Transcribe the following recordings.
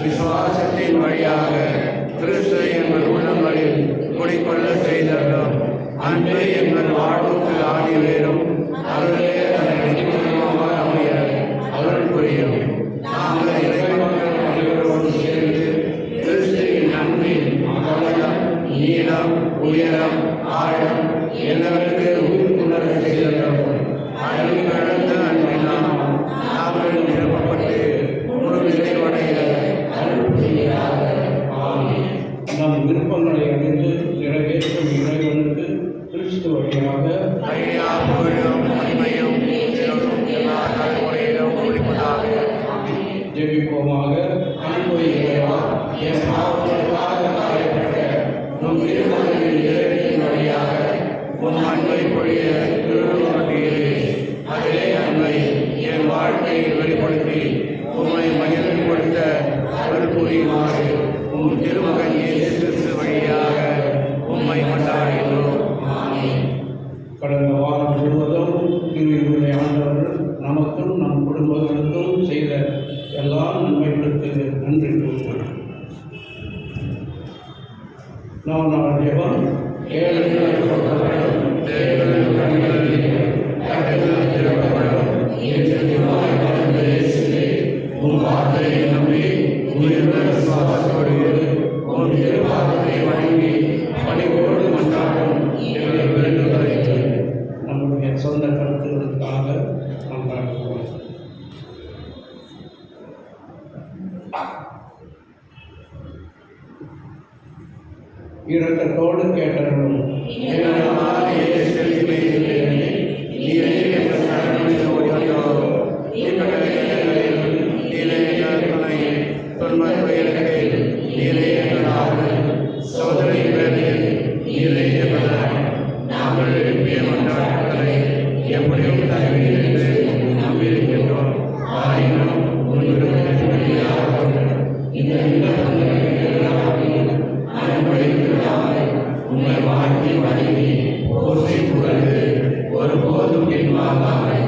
விசுவாசத்தின் வழியாக கிறிஸ்து எங்கள் உள்ளங்களில் குடிக்கொள்ள செய்தோம். அன்பு எங்கள் வாழ்வுக்கு ஆடி வேறும் அருளே அமைய அருள் புரியும். நாங்கள் இறைவர்கள் அனைவரோடு சேர்ந்து கிறிஸ்துவின் அன்பின் அகலம், நீளம், உயரம், ஆழம் என்னவென்று உணர செய்தோம். அன்பு கடந்த அன்பினால் நாங்கள் நிரப்பப்பட்டு முழு நிறைவடைய அருள் புரியாக. ஆமென். நம் விருப்பங்களை அறிந்து நிறைவேற்றும் இறைவனுக்கு கிறிஸ்து வழியாக ஐயா புகழும் மகிமையும் எல்லா தலைமுறையிலும் ஒளிப்பதாக. ஜெபிப்போமாக. அன்பு இறைவா, என் பாவங்களுக்காக காயப்பட்ட உம் திருமணத்தின் இறைவனின் வழியாக உன் அன்பை பொழிய திருமணத்திலே அதே அன்பை என் வாழ்க்கையில் வெளிப்படுத்தி உம்மை மகிழ்ச்சிப்படுத்த அருள் புரியுமாறு உம் திருமகன் இயேசு கிறிஸ்து வழியாக உம்மை கொண்டாடுகிறோம். ஆமென். கடந்த வாரம் முழுவதும் திருவிழை ஆண்டவர்கள் நமக்கும் நம் குடும்பங்களுக்கும் செய்த எல்லா நன்மைகளுக்கு நன்றி கூறுகிறோம். நாம் நாள் ஜெபம். உம் வார்த்தையை நம்பி உயர்ந்த விசுவாசத்தோடு உன் திருவார்த்தையை வணங்கி பணிவோடு மன்றாடும் எங்கள் வேண்டுதலை நம்முடைய சொந்த கருத்துக்களுக்காக நாம் பார்க்கிறோம். இரக்கத்தோடு கேட்டவர்களும் சோதனை வேலையில் நாங்கள் எழுப்பிய மன்றாட்டுகளை எப்படியும் தருவீர் என்று நம்பியிருக்கின்றோம். ஆயினும் உன் விருப்பத்தின்படியாகவும் உண்மை வாழ்க்கை வழங்கி போற்றி புகழ்ந்து ஒருபோதும் பின்வாங்காமல்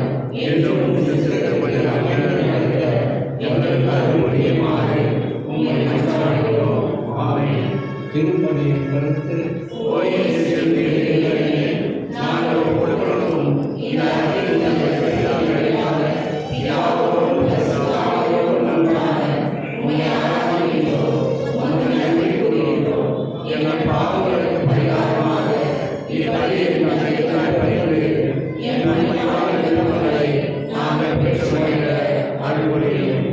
என்றும் எங்களுக்கு அருள்மொழியுமாறு உண்மை மன்றாடுகிறோம். ஆமென். திருப்பதியை கருத்து நாங்கள் கொடுக்கிறோம். எங்கள் பாவங்களுக்கு பரிகாரமாக எங்கள் பரிவார விருப்பங்களை நாங்கள் பெற்றுக்கொள்ள அருள் புரியும்.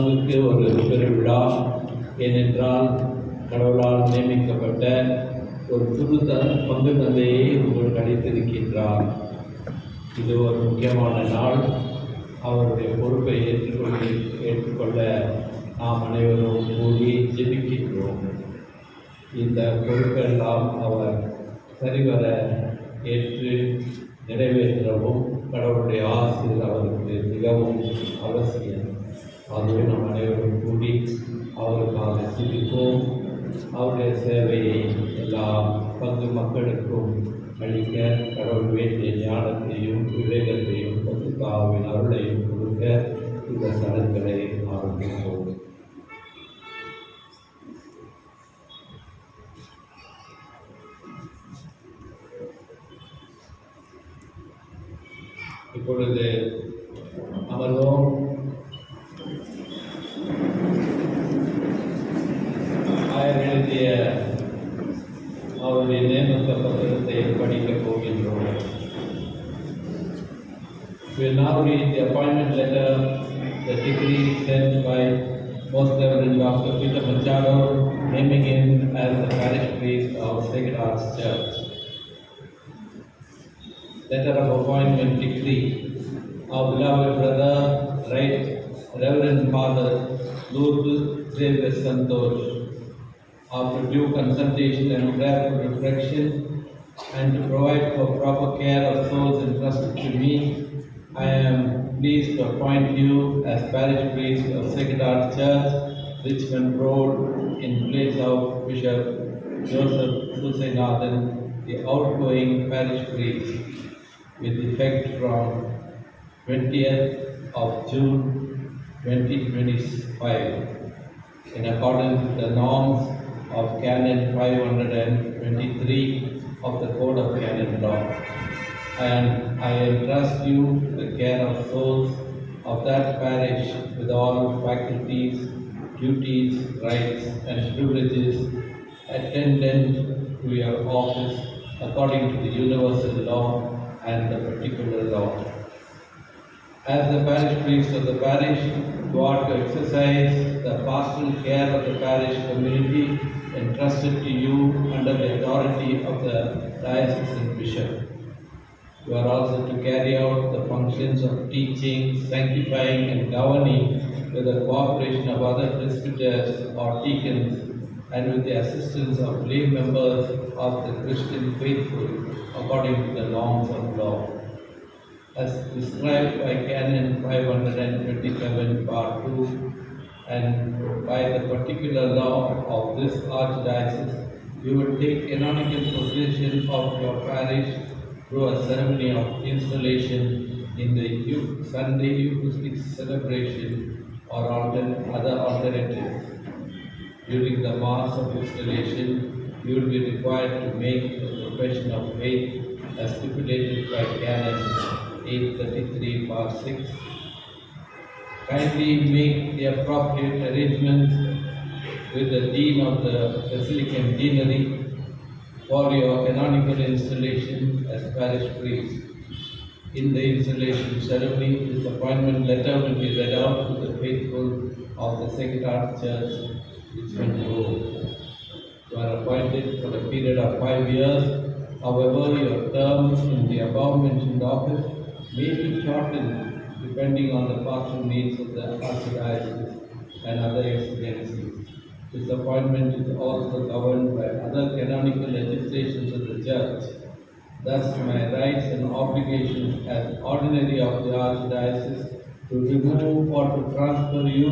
மனதுக்கு ஒரு பெருவிழா. ஏனென்றால் கடவுளால் நியமிக்கப்பட்ட ஒரு புது பங்கு தந்தையை உங்களுக்கு அளித்திருக்கின்றார். இது ஒரு முக்கியமான நாள். அவருடைய பொறுப்பை ஏற்றுக்கொள்ள நாம் அனைவரும் கூடி ஜெபிக்கின்றோம். இந்த பொறுப்பெல்லாம் அவர் சரிவர ஏற்று நிறைவேற்றவும் கடவுளுடைய ஆசிரியர் அவருக்கு மிகவும் அவசியம். ஆகவே நாம் அனைவரும் கூடி அவருக்காக ஜெபிப்போம். அவருடைய சேவையை எல்லா பங்கு மக்களுக்கும் அளிக்க கடவுள் வேண்டிய ஞானத்தையும் விவேகத்தையும் பசுத்தாவின் அருளையும் கொடுக்க இந்த சடங்குகளை ஆரம்பிப்போம். இப்பொழுது அமர்வோம். எழுதிய அவருடைய நியமன பத்திரத்தை படிக்கப் போகின்றோம். We will now read the appointment letter, the decree sent by Most Reverend Dr. Peter Machado, naming him as the parish priest of Sacred Hearts Church. Letter of appointment decree. Our beloved brother, Right Reverend Father Lourdes Xavier Santosh, after due consultation and prayerful reflection, and to provide for proper care of souls entrusted to me, I am pleased to appoint you as parish priest of Sacred Heart Church, Richmond Road, in place of Bishop Joseph Susenathan, the outgoing parish priest, with effect from 20th of June 2025, in accordance with the norms of Canon 523 of the Code of Canon Law. And I entrust you the care of souls of that parish with all faculties, duties, rights, and privileges attendant to your office according to the universal law and the particular law. As the parish priest of the parish, you are to exercise the pastoral care of the parish community entrusted to you under the authority of the diocesan bishop. You are also to carry out the functions of teaching, sanctifying, and governing with the cooperation of other presbyters or deacons and with the assistance of lay members of the Christian faithful according to the norms of law. As prescribed by Canon 527 Part 2 and by the particular law of this archdiocese, you will take canonical possession of your parish through a ceremony of installation in the Sunday Eucharistic celebration or other alternatives. During the Mass of installation, you will be required to make the profession of faith as stipulated by Canon 833 Part 6. Kindly make the appropriate arrangements with the Dean of the Basilican Deanery for your canonical installation as parish priest. In the installation ceremony, this appointment letter will be read out to the faithful of the Sacred Heart Church, Richmond Road. You are appointed for a period of 5 years. However, your term in the above mentioned office may be shortened depending on the pastoral needs of the archdiocese and other exigencies. This appointment is also governed by other canonical legislations of the Church. Thus, my rights and obligations as ordinary of the archdiocese to remove or to transfer you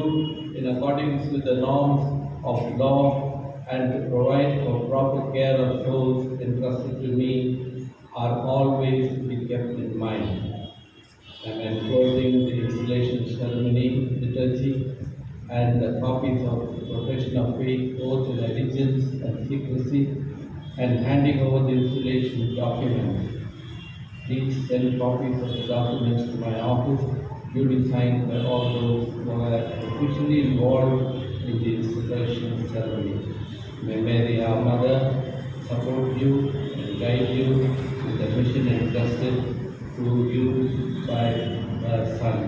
in accordance with the norms of law and to provide for proper care of souls entrusted to me are always to be kept in mind. I am enclosing the installation ceremony liturgy and the copies of the profession of faith, oath and allegiance and secrecy, and handing over the installation documents. Please send copies of the documents to my office, duly signed by all those who are officially involved in the installation ceremony. May Mary, our Mother, support you and guide you with the mission entrusted to you by her Son.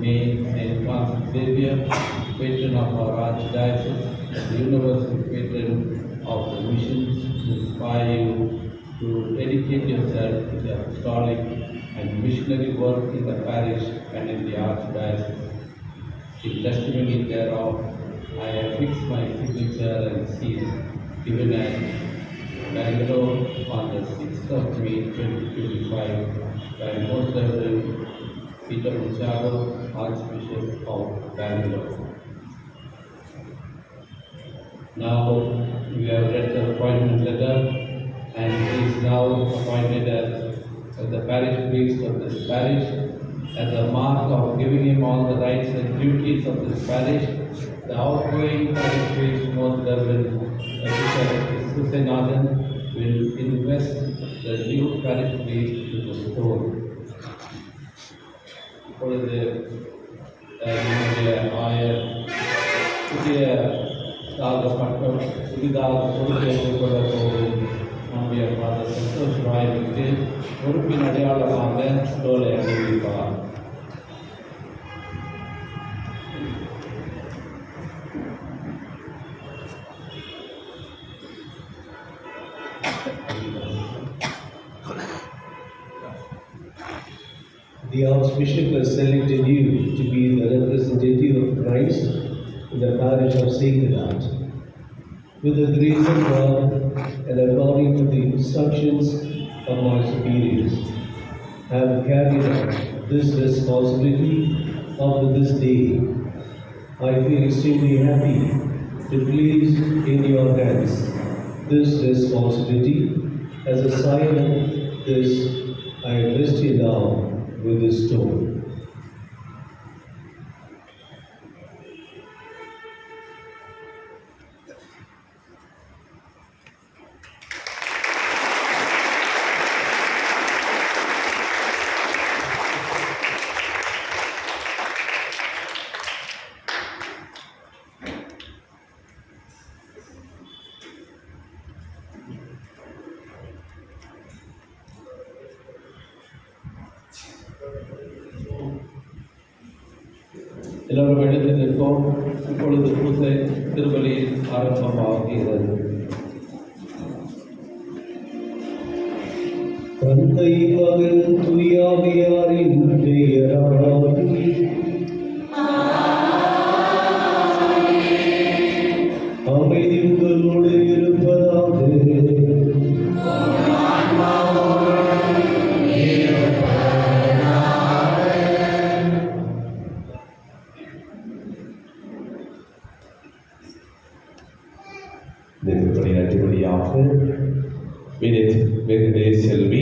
May St. Francis Xavier, patron of our Archdiocese, the universal patron of the missions, inspire you to dedicate yourself to the apostolic and missionary work in the parish and in the Archdiocese. In testimony thereof, I affix my signature and seal, given at Bangalore on the 6th of May 2025 by Most Reverend Peter Machado, Archbishop of Bangalore. Now we have read the appointment letter, and he is now appointed as the parish priest of this parish. As a mark of giving him all the rights and duties of this parish, the outgoing parish priest, Most Reverend Bishop Susanathan, will invest the new parish priest to the stone. இப்பொழுது நம்முடைய ஆயர் புதிதாக பொறுப்பேற்றுக் கொள்ள போகும் நம்முடைய father Santhosh ராய்க்கு பொறுப்பின் அடையாளமாக ஸ்டோலை அறிவிப்பார். The Archbishop has selected you to be the representative of Christ in the parish of Sacred Heart. With the grace of God and according to the instructions of my superiors, I have carried out this responsibility up to this day. I feel extremely happy to place in your hands this responsibility. As a sign of this, I invest you now with this stone. எல்லோரும் எழுந்து நிற்போம். இப்பொழுது பூசை திருப்பலியில் ஆரம்பமாகிறது. தந்தை மகன் தூயாவியாரின் பெயராலே அமைதி உங்களோடு இருப்பதாக. வெங்கடேஷ் செல்வி,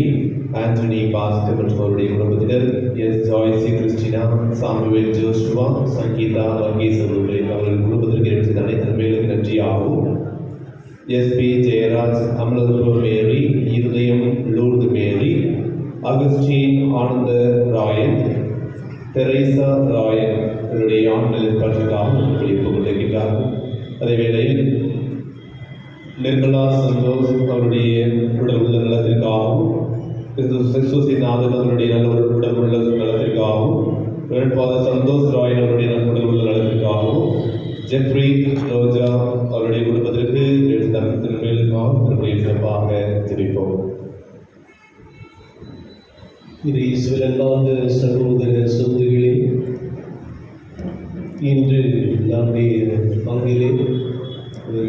ஆண்டனி பாஸ்கர் மற்றும் அவருடைய குடும்பத்தினர், S Joycy Christina, Samuel Joshua, Sangeetha Varghese அவர்கள் குடும்பத்திற்கு எடுத்த அனைத்து நன்மைகளுக்கு நன்றியாகும். எஸ்பி ஜெயராஜ், அமலதுபுரம் மேரி, இருதயம் லூர்து மேரி, அகஸ்டின் ஆனந்த ராயன், தெரேசா ராயன் இவருடைய ஆண்கள் எதிர்பார்ப்புக்காக ஒப்புக் கொண்டிருக்கிறார்கள். அதேவேளையில் நிர்மலா சந்தோஷ் அவருடைய உடல் உள்ள நலத்திற்காகவும், சுசிநாதன் அவருடைய உடல் உள்ள நலத்திற்காகவும், வேட்பாளர் சந்தோஷ் ராயன் அவருடைய உடல் உள்ள நலத்திற்காகவும், ஜெப்ரி ரோஜா அவருடைய குடும்பத்திற்கு நன்மைகளுக்காக தன்னுடைய சிறப்பாக தெரிவிப்போம். இது ஈஸ்வரல்லாத சகோதர சொத்துகளே, இன்று நம்முடைய பங்கிலே ஒரு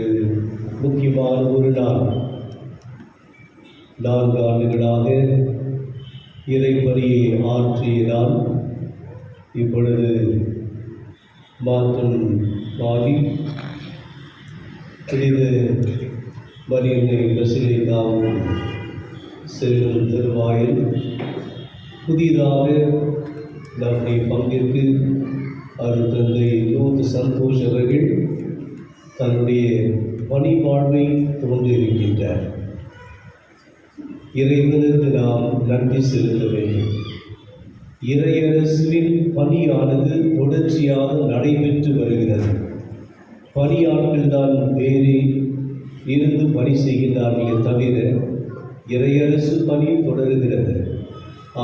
முக்கியமான ஒரு நாள். 4 ஆண்டுகளாக இறைப்பணியை ஆற்றிய நான் இப்பொழுது மாற்றம் ஆகி புனித மரியன்னை பசிலிக்காவும் செல்லும் தருவாயில் புதிதாக நம்முடைய பங்கிற்கு அருட்தந்தை லூர்து சந்தோஷ் அவர்கள் தன்னுடைய பணி வாழ்வை தோன்றியிருக்கின்றார். இறைவனுக்கு நாம் நன்றி செலுத்த வேண்டும். இறையரசின் பணியானது தொடர்ச்சியாக நடைபெற்று வருகிறது. பணியாட்கள் தான் வேறு இருந்து பணி செய்கின்றார்களே தவிர இறையரசு பணி தொடர்கிறது.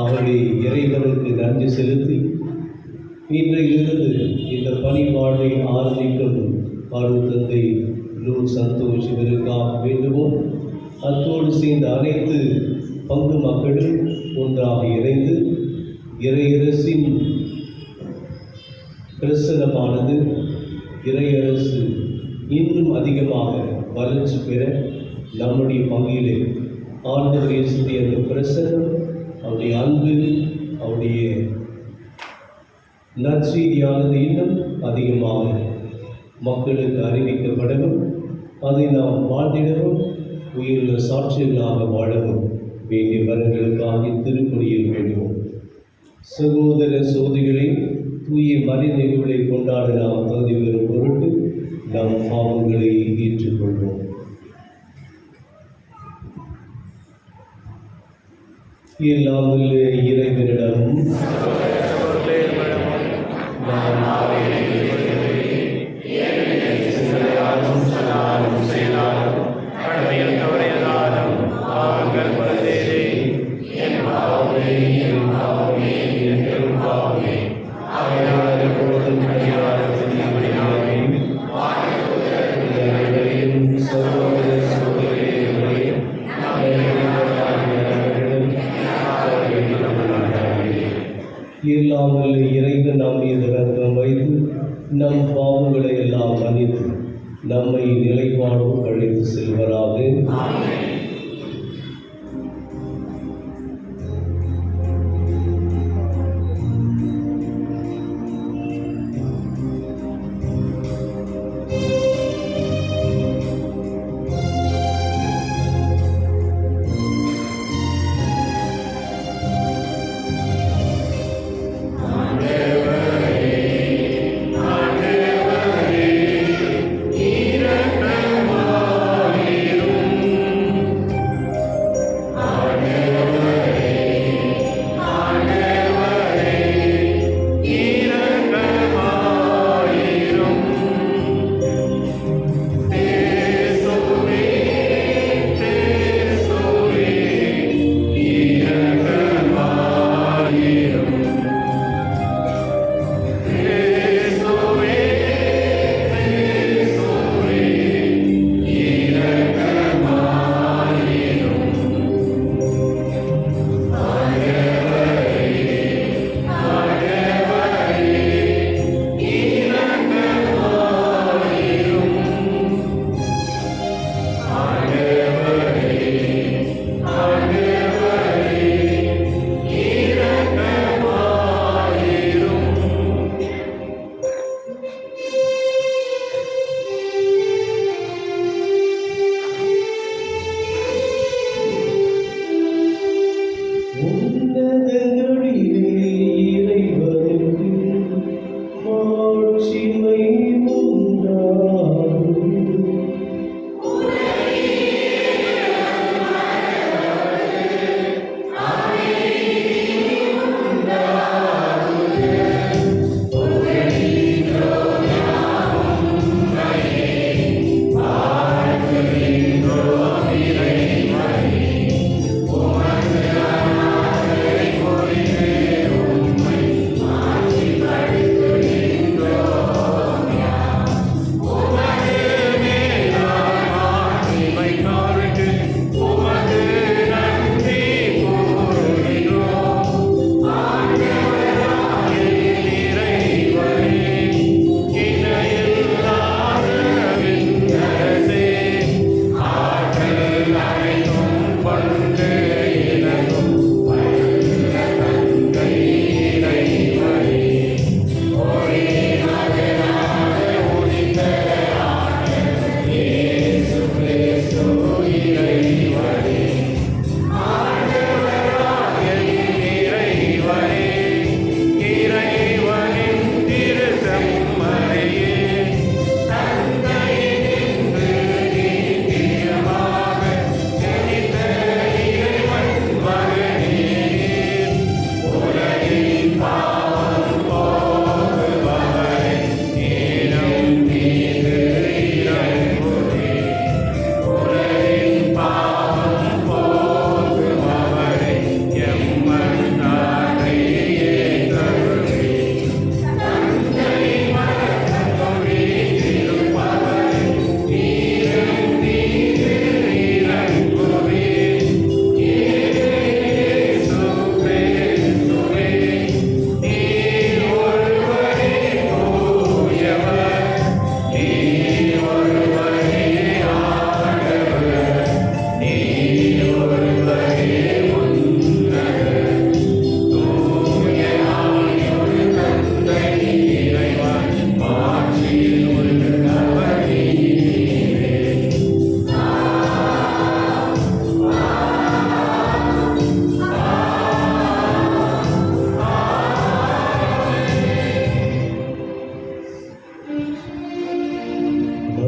ஆகவே இறைவனுக்கு நன்றி செலுத்தி இன்றையிலிருந்து இந்த பணி வாழ்வை ஆரம்பிக்கும் அருள் தந்தை லூர் சந்தோஷ் இவருக்காக வேண்டுவோம். அத்தோடு சேர்ந்த அனைத்து பங்கு மக்களும் ஒன்றாக இணைந்து இறையரசின் பிரசனமானது இறையரசு இன்னும் அதிகமாக வளர்ச்சி பெற நம்முடைய பங்கிலே ஆண்டவர் இயேசுடைய அந்த பிரசனம், அவருடைய அன்பு, அவருடைய நற்செய்தியானது இன்னும் அதிகமாக மக்களுக்கு அறிவிக்கப்படவும், அதை நாம் வாழ்ந்திடவும், உயிருள்ள சாட்சிகளாக வாழவும் வேண்டிய வரங்களுக்காக திருப்பணியில் வேண்டுவோம். சகோதர சோதரிகளை தூய மறைநிகழ்வுகளை கொண்டாட நாம் தகுதி பெறும் பொருட்டு நம் பாவங்களை ஏற்றுக்கொள்வோம். எல்லாம் வல்ல இறைவனிடம் எல்லாம் வல்ல இறைவன் நாம் மீது இரக்கம் வைத்து நம் பாவங்களை எல்லாம் மன்னித்து நம்மை நிலைப்பாடு அழைத்து செல்வராக.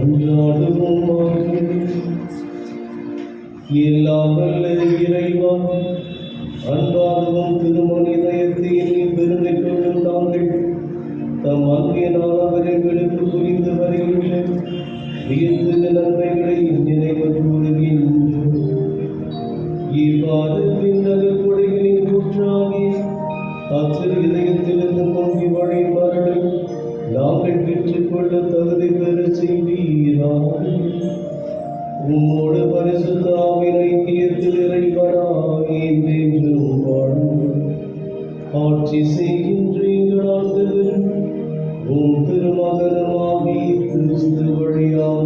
மன்றாடுவோமாக. எல்லாம் வல்ல இறைவா, அன்பாகவும் திருமனிதயத்தை எண்ணி பெருமை கொள்ளும் நாங்கள் தம் அன்பினால் அவர் எங்களுக்கு புரிந்து வருகின்ற வியந்த நன்மைகளை நினைவு கூறுகின்றோம். இவ்வாறு பின்னகர் கொடைகளின் கூற்றாகி அச்சர் இதயத்திலிருந்து பொங்கி வழி மரணும் நாங்கள் பெற்றுக்கொள்ள தகுதி பெற செய்வீராக. உம்மோடு பரிசுத்த ஆவியின் ஐக்கியத்தில் இறைவனாய் என்றென்றும் வாழ்ந்து ஆட்சி செய்கின்ற எங்கள் ஆண்டவர் உம் திருமகனுமாகி கிறிஸ்து வழியாக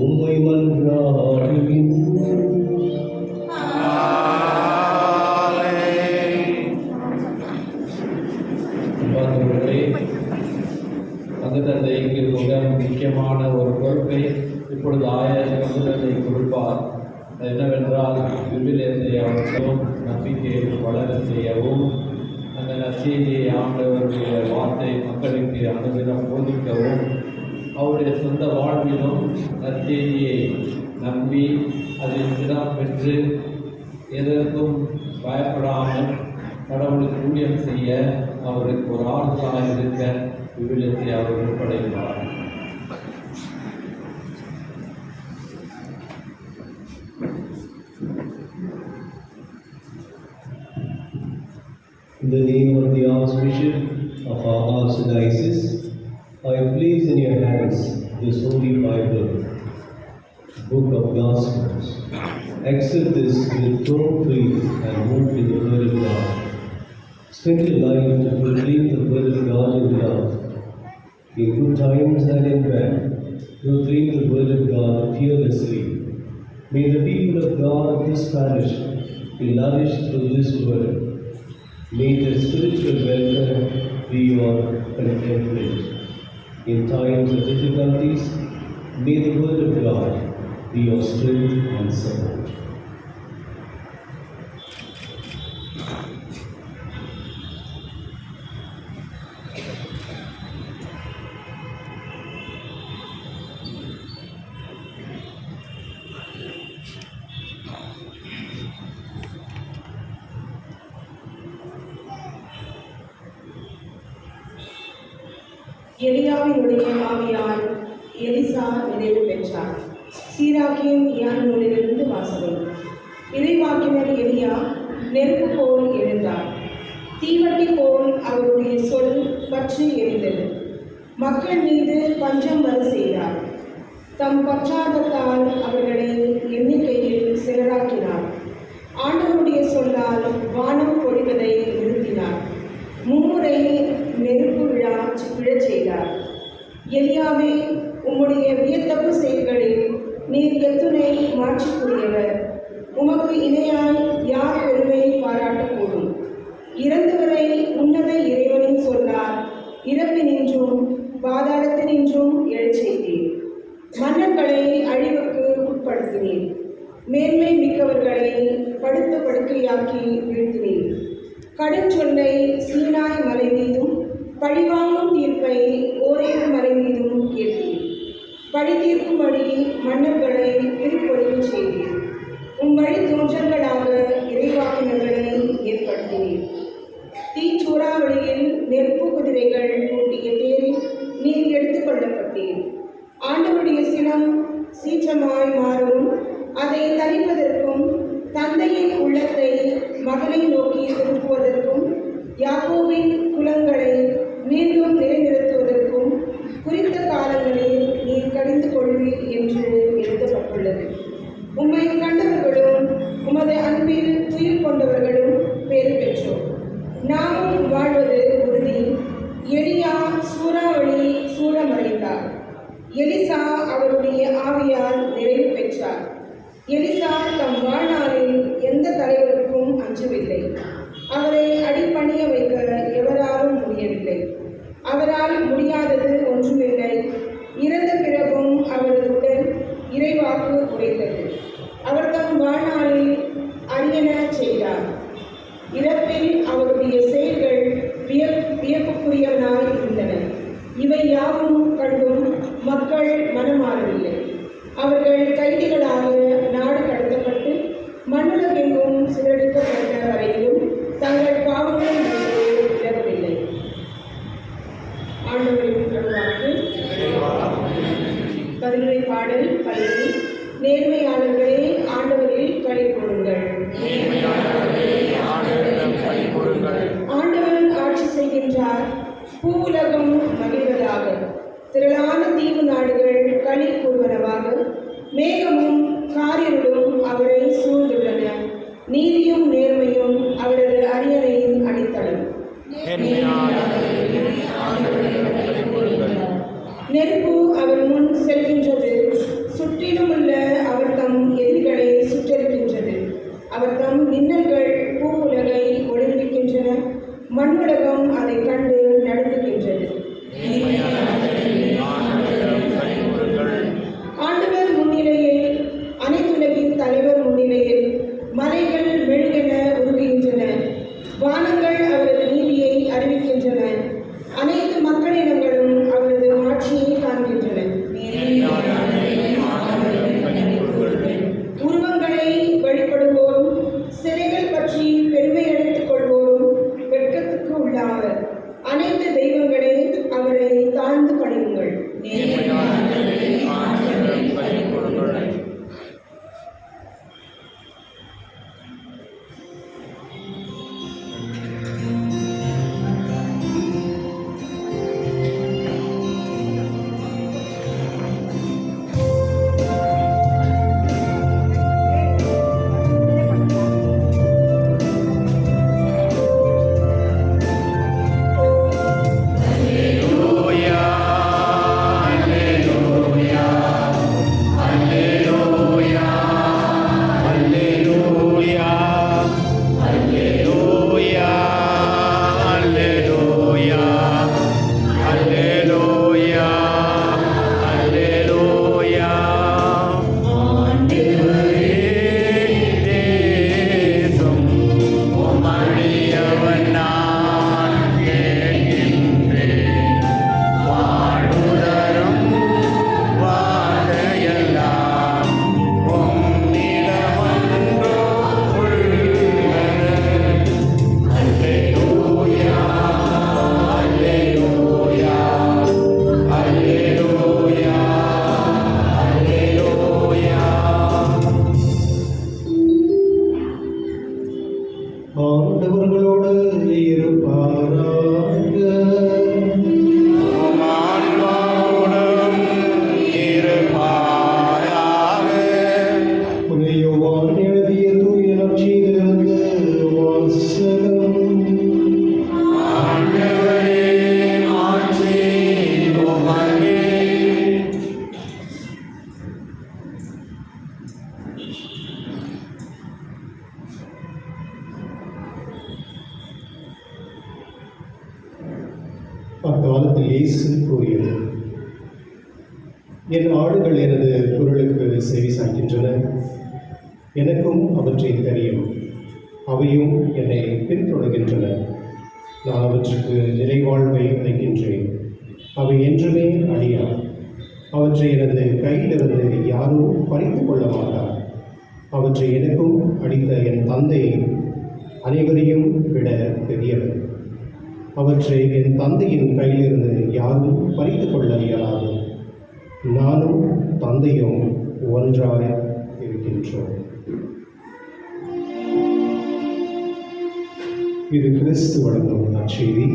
உம்மை மன்றாடுகின்றோம். அன்பார்ந்தவர்களே, தந்தைக்கு மிக முக்கியமான ஒரு பொறுப்பை இப்பொழுது ஆயர் தந்தை கொடுப்பார். அது என்னவென்றால் விவிலியத்தை அவர்களும் நம்பிக்கையை வளர செய்யவும், அந்த நற்செய்தியை ஆண்டவருடைய வார்த்தை மக்களுக்கு அனுதினம் போதிக்கவும், அவருடைய சொந்த வாழ்விலும் நற்செய்தியை நம்பி அதில் திறம் பெற்று எதற்கும் பயப்படாமல் கடவுளுக்கு ஊழியம் செய்ய அவருக்கு ஒரு ஆறுதலாக இருக்க விவிலியத்தை அவர் ஒப்படைப்பார். In the name of the Archbishop of our Archdiocese, I place in your hands this Holy Bible, Book of Gospels. Accept this with firm faith and hope in the Word of God. Spend your life to proclaim the Word of God in love. In good times and in bad, proclaim the Word of God fearlessly. May the people of God of this parish be nourished through this Word. May the spiritual welfare be your contentment. In times of difficulties, may the Word of God be your strength and support. எலியாவினுடைய ஆவியால் Elisha நிறைவு பெற்றார். சீராக்கியின் யானிலிருந்து வாசகம். இறைவாக்கினர் எலியா நெருப்பு போல் எழுந்தார். தீவட்டி போல் அவருடைய சொல் பற்றி எரிந்தது. மக்கள் மீது பஞ்சம் வர செய்தார். தம் பற்றாதத்தால் அவர்களை எண்ணிக்கையில் சிலராக்கினார். ஆண்டவருடைய சொல்லால் வானம் பொழிவதை நிறுத்தினார். மும்முறை நெருப்பு விழச் செய்தார். எலியாவே, உம்முடைய வியத்தகு செயல்களில் நீர் எத்துணை மாட்சிக்குரியவர். உமக்கு இணையாய் யார் பெருமை பாராட்டக்கூடும்? இறந்தவரை உன்னத இறைவனின் சொல்லார் இறப்பினின்றும் பாதாளத்தினின்றும் எழச் செய்தீர். மன்னர்களை அழிவுக்கு உட்படுத்தினீர். மேன்மை மிக்கவர்களை படுத்த படுக்கையாக்கி வீழ்த்தினீர். கடுஞ்சொல்லை சீனாய் மலை மீதும் பழிவாங்கும் தீர்ப்பை ஓரேறு மலை மீதும் கேட்டீர். பழி தீர்க்கும்படி மன்னர்களை திருப்பொழிவு செய்தீர். உம் வழி தோன்றல்களாக இறைவாக்கினர்களை ஏற்படுத்தினீர். தீச்சூறாவளியில் நெருப்பு குதிரைகள் பூட்டிய தேரில் நீர் எடுத்துக் கொள்ளப்பட்டீர். ஆண்டவருடைய சினம் சீற்றமாய் மாறவும் அதை தணிப்பதற்கும் தந்தையின் உள்ளத்தை மகனை நோக்கி திருப்புவதற்கும் யாக்கோபின் குலங்களை மீண்டும் நிலைநிறுத்துவதற்கும் குறித்த காலங்களில் நீர் கடிந்து கொள்வீர் என்று எழுதப்பட்டுள்ளது. உம்மை கண்டவர்களும் உமது அன்பில் துயில் கொண்டவர்களும் பேறு பெற்றோர். நாமும் வாழ்வது உறுதி. எலியா சூறாவளி சூழமறைந்தார். எலிசா அவருடைய ஆவியால் நிறைவு பெற்றார். எலிசா தம் வாழ்நாளில் எந்த தலைவருக்கும் அஞ்சவில்லை. அவரை அடிபணிய வைக்க எவராலும் முடியவில்லை. அவரால் முடியாதது ஒன்றுமில்லை. இறந்த பிறகும் அவரது உடல் இறைவாக்கு உரைத்தது. அவர் தம் வாழ்நாளில் அரியன செய்தார். இறப்பில் அவருடைய செயல்கள் வியப்புக்குரியவனாய் இருந்தன. இவை யாவும் கண்டும் மக்கள் மனமாறவில்லை. அவர்கள் கைதிகளாக நாடு கடத்தப்பட்டு மண்ணுலகெங்கும் சிதறடிக்கப்பட்ட வரையிலும் தங்கள் பாவங்களை விலகவில்லை. ஆண்டவரின் அருள்வாக்கு. பதிலுரை பாடல் 10. நேர்மையாளர்களே ஆண்டவரில் களி கூறுங்கள். ஆண்டவர் ஆட்சி செய்கின்றார், பூவுலகம் மகிழ்வதாக. திரளான தீவு நாடுகள் களி கூறுவனவாக. மேகமும் காரிருளும் அவரை சூழ்ந்துள்ளன. நீதியும் நேர்மையும் அவரது அரியணையின் அடித்தளம். நெருப்பு அவர் முன் செல்கின்றது, சுற்றிலும் உள்ள அவர் தம் எதிரிகளை சுற்றறிக்கின்றது. அவர் தம் மின்னல்கள் பூவுலகை ஒளிர்விக்கின்றன, மண்ணுலகம் அதை கண்டு நடுங்குகின்றது. ஆண்டவர் முன்னிலையில், அனைத்துலகின் தலைவர் முன்னிலையில் மலைகள் மெழுகென உருகுகின்றன, வானங்கள் அவரது நீதியை அறிவிக்கின்றன, அனைத்து மக்களினங்களும் அவரது ஆட்சியை காண்கின்றன. உருவங்களை வழிபடுவோரும் சிலைகள் பற்றி பெருமை அடைத்துக் கொள்வோரும் வெட்கத்துக்கு உள்ளாவர். அனைத்து தெய்வங்களே அவரை தாழ்ந்து பணியுங்கள். ஆண்டவர்களோடு இருப்பாராக. யோவான் எழுதிய தூய நற்செய்தியிலிருந்து வாசகம். அக்காலத்தில் இயேசு கூறியது, என் ஆடுகள் எனது குரலுக்கு செவி சாய்க்கின்றன, எனக்கும் அவற்றை தெரியும், அவையும் என்னை பின்தொடர்கின்றன. நான் அவற்றுக்கு நிறைவாழ்வை அளிக்கின்றேன், அவை என்றுமே அழியா. அவற்றை எனது கையிலிருந்து யாரும் பறித்து கொள்ள மாட்டார். அவற்றை எனக்கும் அளித்த என் தந்தை அனைவரையும் விட பெரியவர். அவற்றை என் தந்தையின் கையிலிருந்து யாரும் பறித்து கொள்ள இயலாது. நானும் தந்தையும் ஒன்றாய் இருக்கின்றோம். இது கிறிஸ்து வழங்கும் நற்செய்தி.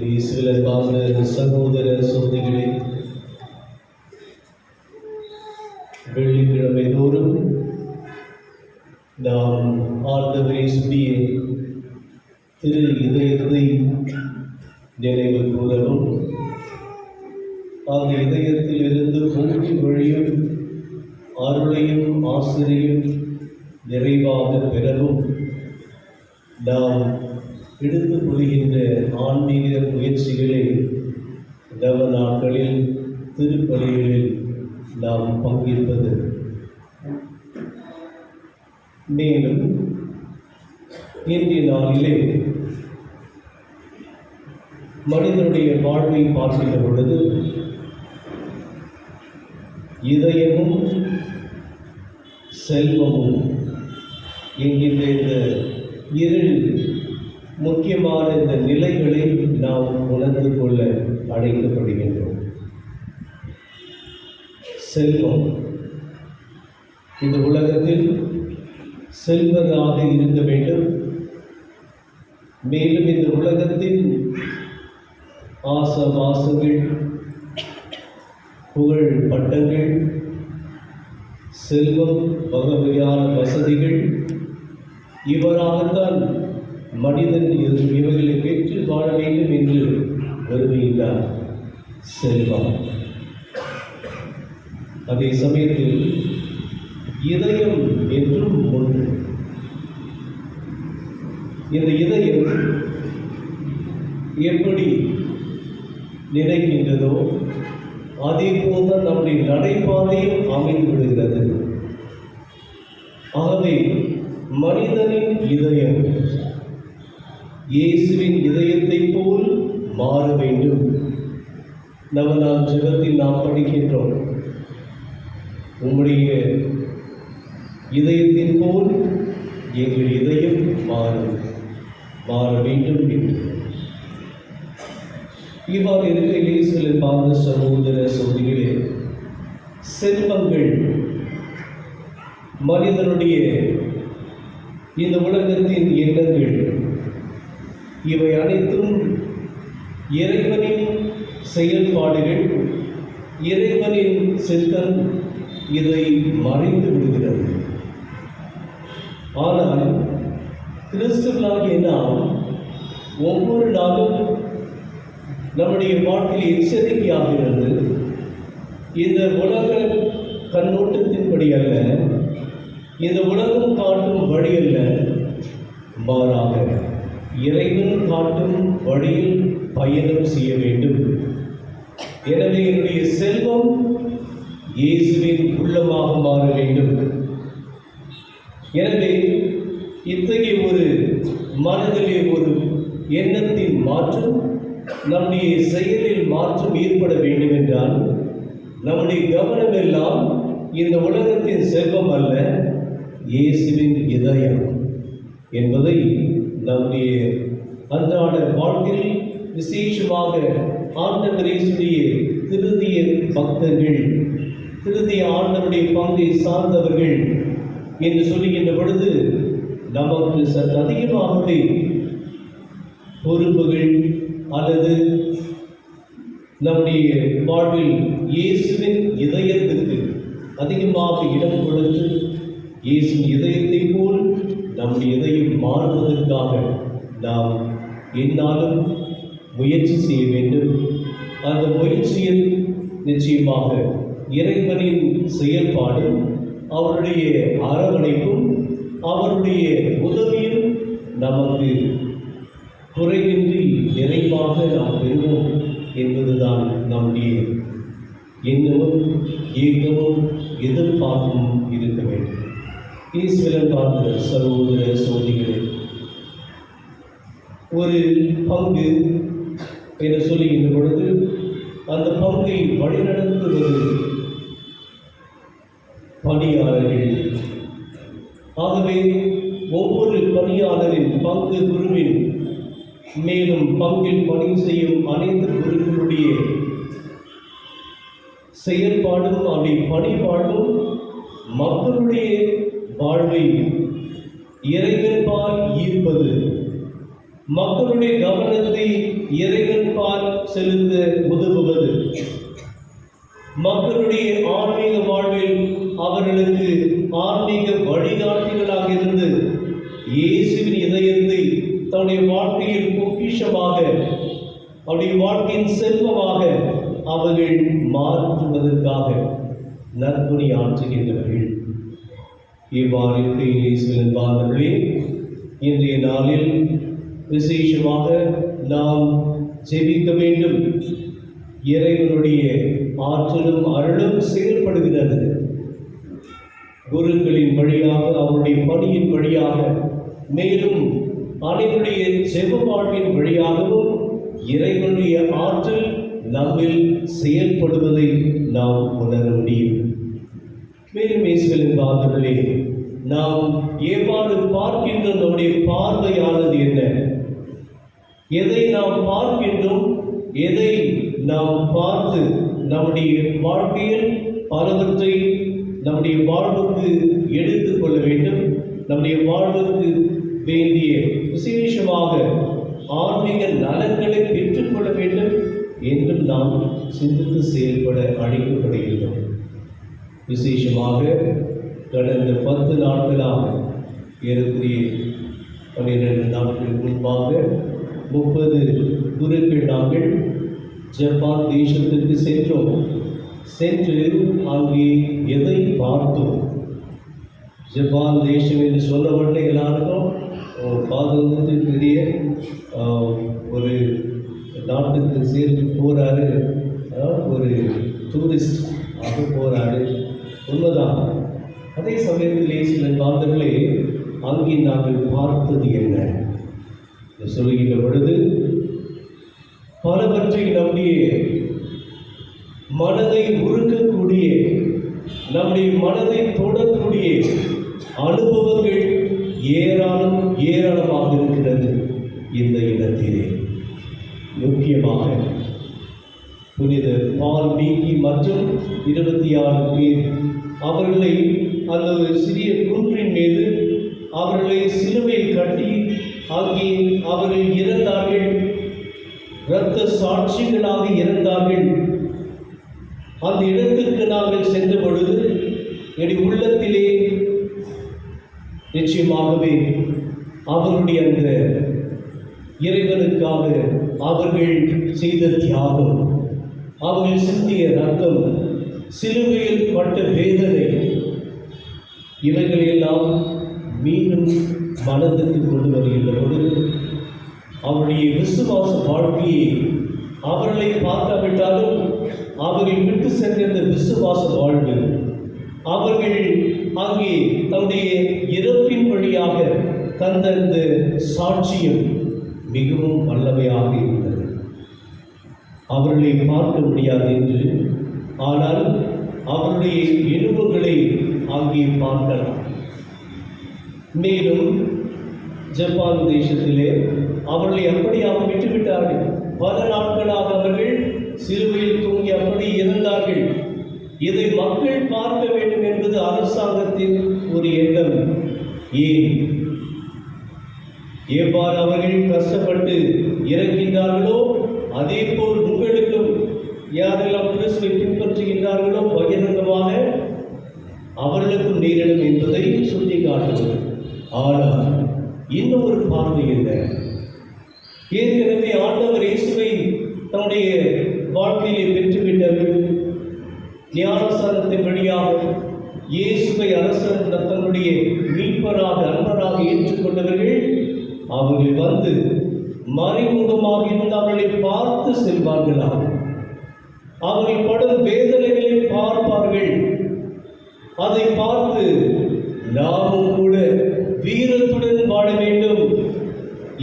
இயேசுவின் சகோதர சகோதரிகளே, வெள்ளிக்கிழமை தோறும் நாம் ஆண்டவரை சுடிய திரு இதயத்தை நினைவு கூறவும், அந்த இதயத்தில் இருந்து பொங்கி வழியும் அருளையும் ஆசிரியும் நிறைவாக பெறவும் நாம் எடுத்துக் கொள்கின்ற ஆன்மீக முயற்சிகளை நவ நாட்களில் திருப்பலிகளில் நாம் பங்கேற்பது. மேலும் இன்றைய நாளிலே மனிதனுடைய வாழ்வை பார்க்கின்ற பொழுது இதயமும் செல்வமும் என்கின்ற இந்த இரு முக்கியமான இந்த நிலைகளை நாம் உணர்ந்து கொள்ள அழைக்கப்படுகின்றோம். செல்வம் இந்த உலகத்தில் செல்வதாக இருக்க வேண்டும். மேலும் இந்த உலகத்தின் ஆசவாசங்கள், புகழ் பட்டங்கள், செல்வம், வகையான வசதிகள், இவராகத்தான் மனிதன் இவைகளை பெற்று வாழ வேண்டும் என்று விரும்புகின்றார் செல்வம். அதே சமயத்தில் இதயம் என்றும் ஒன்று. இந்த இதயம் எப்படி நினைக்கின்றதோ அதே போல்தான் நம்முடைய நடைபாதையும் அமைந்து விடுகிறது. ஆகவே மனிதனின் இதயம் இயேசுவின் இதயத்தை போல் மாற வேண்டும். நாம் ஜெபத்தில் நாம் படிக்கின்றோம், உம்முடைய இதயத்தின் போல் எங்கள் இதயம் மாற வேண்டும் என்று. இவ்வாறு இருக்க இயேசுவில் பார்த்த சகோதர சகோதரிகளே, செல்வங்கள் மனிதனுடைய இந்த உலகத்தின் எண்ணங்கள் இவை அனைத்தும் இறைவனின் செயல்பாடுகள், இறைவனின் சித்தம் இதை மறைந்து விடுகிறது. ஆனால் கிறிஸ்துவர்களாகிய நாம் ஒவ்வொரு நாளும் நம்முடைய வாழ்க்கையில் எச்சரிக்கையாக இருந்து இந்த உலக கண்ணோட்டத்தின்படி அல்ல, இந்த உலகம் காட்டும் வழி அல்ல, மாறாக இறைவன் காட்டும் வழியில் பயணம் செய்ய வேண்டும். எனவே என்னுடைய செல்வம் இயேசுவின் உள்ளமாக மாற வேண்டும். எனவே இத்தகைய ஒரு மனதிலே ஒரு எண்ணத்தின் மாற்றம், நம்முடைய செயலில் மாற்றம் ஏற்பட வேண்டும் என்றால் நம்முடைய கவனம் எல்லாம் இந்த உலகத்தின் செல்வம் அல்ல, இயேசுவின் இதயம் என்பதை நம்முடைய அன்றாட வாழ்வில் விசேஷமாக ஆண்டவர் இயேசுடைய திருதிய பக்தர்கள், திருதிய ஆண்டவருடைய பங்கை சார்ந்தவர்கள் என்று சொல்லுகின்ற பொழுது நமக்கு சற்று அதிகமாகவே பொறுப்புகள் அல்லது நம்முடைய வாழ்வில் இயேசுவின் இதயத்துக்கு அதிகமாக இடம் கொடுத்து இயேசுவின் இதயத்தை போல் நம்முடைய இதயம் மாறுவதற்காக நாம் என்னாலும் முயற்சி செய்ய வேண்டும். அந்த முயற்சியில் நிச்சயமாக இறைவனின் செயல்பாடும் அவருடைய அரவணைப்பும் அவருடைய உதவியும் நமக்கு குறைவின்றி நிறைவாக நாம் பெறுவோம் என்பதுதான் நம்முடைய எண்ணமும் ஏக்கமும் எதிர்பார்ப்பும் இருக்க வேண்டும். ஈஸ்வரன் பார்த்த சகோதர சகோதரிகளே, ஒரு பங்கு என்று சொல்லுகின்ற பொழுது அந்த பங்கை வழிநடத்துவது பணியாளர்கள். ஆகவே ஒவ்வொரு பணியாளரின் பங்கு குருவின் மேலும் பங்கில் பணி செய்யும் அனைத்து குருக்களுடைய செயல்பாடும் அவருடைய பணிபாடும் மக்களுடைய வாழ்வை இறைவன்பால் ஈர்ப்பது, மக்களுடைய கவனத்தை இறைவன்பால் செலுத்த உதவுவது, மக்களுடைய ஆன்மீக வாழ்வில் அவர்களுக்கு ஆன்மீக வழிகாட்டிகளாக இருந்து இயேசுவின் இதயத்தை தன்னுடைய வாழ்க்கையில் பொக்கிஷமாக, அவருடைய வாழ்க்கையின் செல்வமாக அவர்கள் மாற்றுவதற்காக நற்பணி ஆற்றுகின்றவர்கள். இவ்வாறு இயேசுவின் பாதங்களே, இன்றைய நாளில் விசேஷமாக நாம் ஜெபிக்க வேண்டும். இறைவனுடைய ஆற்றலும் அருளும் செயல்படுகிறது. குருக்களின் வழியாக, அவருடைய பணியின் வழியாக, மேலும் அனைவருடைய ஜெப வாழ்வின் வழியாகவும் இறைவனுடைய ஆற்றல் நம்மில் செயல்படுவதை நாம் உணர முடியும். மேலும் இயேசுவின் பாதங்களே, நாம் எவ்வாறு பார்க்கின்ற நம்முடைய பார்வையானது என்ன? எதை நாம் பார்க்கின்றோம்? எதை நாம் பார்த்து நம்முடைய வாழ்க்கையில் பலவற்றை நம்முடைய வாழ்வுக்கு எடுத்துக் கொள்ள வேண்டும். நம்முடைய வாழ்வுக்கு வேண்டிய விசேஷமாக ஆன்மீக நலன்களை பெற்றுக்கொள்ள வேண்டும் என்றும் நாம் சிந்தித்து செயல்பட அழைக்கப்படுகின்றோம். விசேஷமாக கடந்த 10 நாட்களாக, ஏறக்குறைய 12 நாட்களுக்கு முன்பாக 30 குருக்கள் நாங்கள் ஜப்பான் தேசத்திற்கு சென்றோம். சென்று அங்கே எதை பார்த்தோம்? ஜப்பான் தேசம் என்று சொல்ல உடனே எல்லாருக்கும் ஃபாதர் வந்து பெரிய ஒரு நாட்டுக்கு சேர்த்து போகிறாரு, ஒரு டூரிஸ்ட் ஆக போகிறாரு. உண்மைதான். அதே சமயத்திலே சில பாதங்களே அங்கே நாங்கள் பார்த்தது என்ன சொல்லுகின்ற பொழுது, பலவற்றை நம்முடைய மனதை உருக்கக்கூடிய, நம்முடைய மனதை தொடக்கூடிய அனுபவங்கள் ஏராளமாக இருக்கிறது இந்த இடத்திலே. முக்கியமாக புனித பால் மீகி மற்றும் 26 பேர் அவர்களை அந்த சிறிய குன்றின் மீது அவர்களை சிலுவையில் கட்டி அங்கே அவர்கள் இறந்தார்கள். இரத்த சாட்சிகளாக இறந்தார்கள். அந்த இடத்திற்கு நாங்கள் சென்ற பொழுது என் உள்ளத்திலே நிச்சயமாகவே அவர்களுடைய அந்த இறைவனுக்காக அவர்கள் செய்த தியாகம், அவர்கள் சிந்திய ரத்தம், சிலுவையில் பட்ட வேதனை, இவைகளெல்லாம் மீண்டும் மனதுக்கு கொண்டு வருகின்ற பொழுது அவருடைய விசுவாச வாழ்க்கையை அவர்களை பார்க்காவிட்டாலும் அவர்கள் விட்டு சென்ற அந்த விசுவாச வாழ்வு, அவர்கள் அங்கே தன்னுடைய இறப்பின் வழியாக தந்த அந்த சாட்சியம் மிகவும் வல்லமையாக இருந்தது. அவர்களை பார்க்க முடியாது என்று, ஆனால் அவருடைய எலும்புகளை அங்கே பார்க்கலாம். மேலும் ஜப்பான் தேசத்திலே அவர்களை அப்படியாக விட்டுவிட்டார்கள். பல நாட்களாக அவர்கள் சிலுவையில் தூங்கி அப்படி இருந்தார்கள். இதை மக்கள் பார்க்க வேண்டும் என்பது அரசாங்கத்தின் ஒரு எண்ணம். ஏன் எவ்வாறு அவர்கள் கஷ்டப்பட்டு இறக்கின்றார்களோ அதே போல் உங்களுக்கும் யாரெல்லாம் கிறிஸ்துவை பின்பற்றுகின்றார்களோ பகிரங்கமாக அவர்களுக்கும் நேரிடும் என்பதை சுட்டிக்காட்டுவது. ஆனால் இன்னும் ஒரு பார்வை என்ன? ஏற்கனவே ஆண்டவர் இயேசுவை தன்னுடைய வாழ்க்கையிலே பெற்றுவிட்டார்கள். ஞானஸ்நானத்தின் வழியாக இயேசுவை அரசர் தன்னுடைய மீட்பராக அன்பராக ஏற்றுக்கொண்டவர்கள் அவர்கள் வந்து மறைமுகமாக இருந்து அவர்களை பார்த்து செல்வார்களாக. அவர்கள் படும் வேதனைகளை பார்ப்பார்கள். அதை பார்த்து நாமும் கூட வீரத்துடன் வாழ வேண்டும்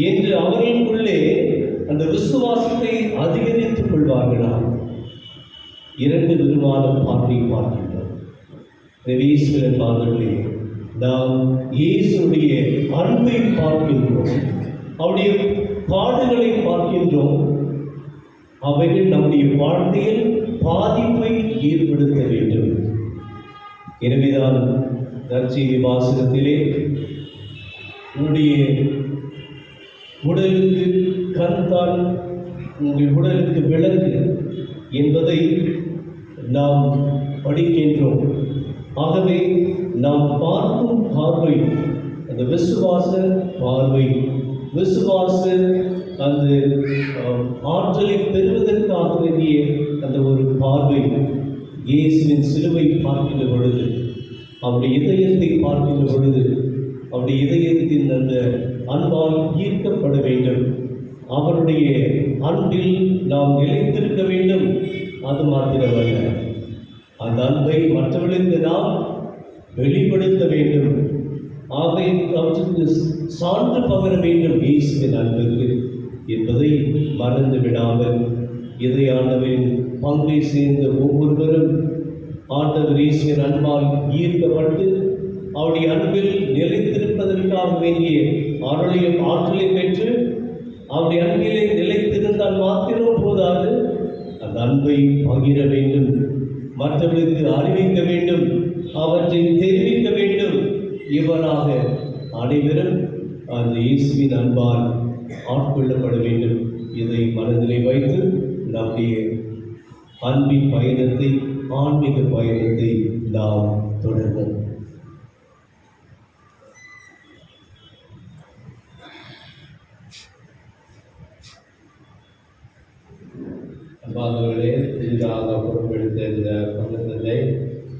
என்று அவர்களுக்குள்ளே அந்த விசுவாசத்தை அதிகரித்துக் கொள்வார்களாம். 2 விதமான பார்வை பார்க்கின்றோம். இயேசுவின் பாதங்களே, நாம் இயேசுடைய அன்பை பார்க்கின்றோம், அவருடைய பாடுகளை பார்க்கின்றோம். அவைகள் நம்முடைய வாழ்க்கையில் பாதிப்பை ஏற்படுத்த வேண்டும். எனவேதான் நற்செய்தி வாசகத்திலே உன்னுடைய உடலுக்கு கண்தான் உங்கள் உடலுக்கு விளக்கு என்பதை நாம் படிக்கின்றோம். ஆகவே நாம் பார்க்கும் பார்வை அந்த விசுவாச பார்வை, விசுவாச அந்த ஆற்றலை பெறுவதற்காக வேண்டிய அந்த ஒரு பார்வை. இயேசுவின் சிலுவை பார்க்கின்ற பொழுது, அவருடைய இதயத்தை பார்க்கின்ற பொழுது, அவருடைய இதயத்தின் அந்த அன்பால் ஈர்க்கப்பட வேண்டும். அவருடைய அன்பில் நாம் நிலைத்திருக்க வேண்டும். அது மாத்திரமல்ல, அந்த அன்பை மற்றவர்களுக்கு நாம் வெளிப்படுத்த வேண்டும். அவை அவற்றுக்கு சான்று பகர வேண்டும் இயேசுவின் அன்புக்கு என்பதை மறந்து விடாமல் இதை ஆண்டவரின் பங்கை சேர்ந்த ஒவ்வொருவரும் ஆண்டவர் இயேசுவின் அன்பால் ஈர்க்கப்பட்டு அவருடைய அன்பில் நிலைத்திருப்பதற்காக வேண்டிய அருளையும் ஆற்றலையும் பெற்று அவருடைய அன்பிலே நிலைத்திருந்தால் மாத்திரம் போதாது, அந்த அன்பை பகிர வேண்டும், மற்றவர்களுக்கு அறிவிக்க வேண்டும், அவற்றை தெரிவிக்க வேண்டும். இவராக அனைவரும் அந்த இயேசுவின் அன்பால் ஆட்கொள்ளப்பட வேண்டும். இதை மனதிலே வைத்து நம்முடைய அன்பின் பயணத்தை, ஆன்மீக பயணத்தை நாம் தொடர்வோம். அன்பானவர்களே, புதிதாக பொறுப்பெடுத்த இந்த பங்கத்தை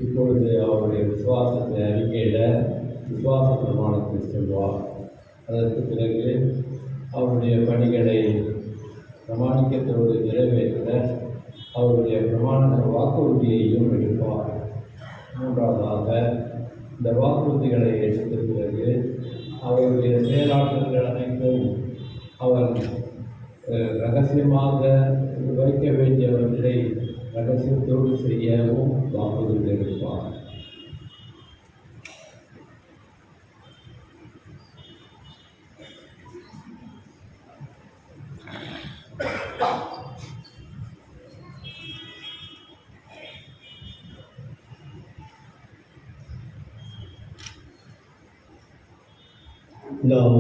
இப்பொழுது அவருடைய விசுவாசத்தை அறிக்கையிட விசுவாச பிரமாணத்தை சொல்வார். அதற்கு பிறகு அவருடைய பணிகளை பிரமாணிக்கத்தோடு நிறைவேற்ற அவருடைய பிரமாண வாக்குறுதியையும் எடுப்பார். மூன்றாவதாக இந்த வாக்குறுதிகளை எடுத்த பிறகு அவருடைய செயலாற்றல்கள் அனைத்தும் அவர் ரகசியமாக வைக்க வேண்டியவற்றை ரகசியத்தோடு செய்யவும் வாக்குறுதி எடுப்பார். Now,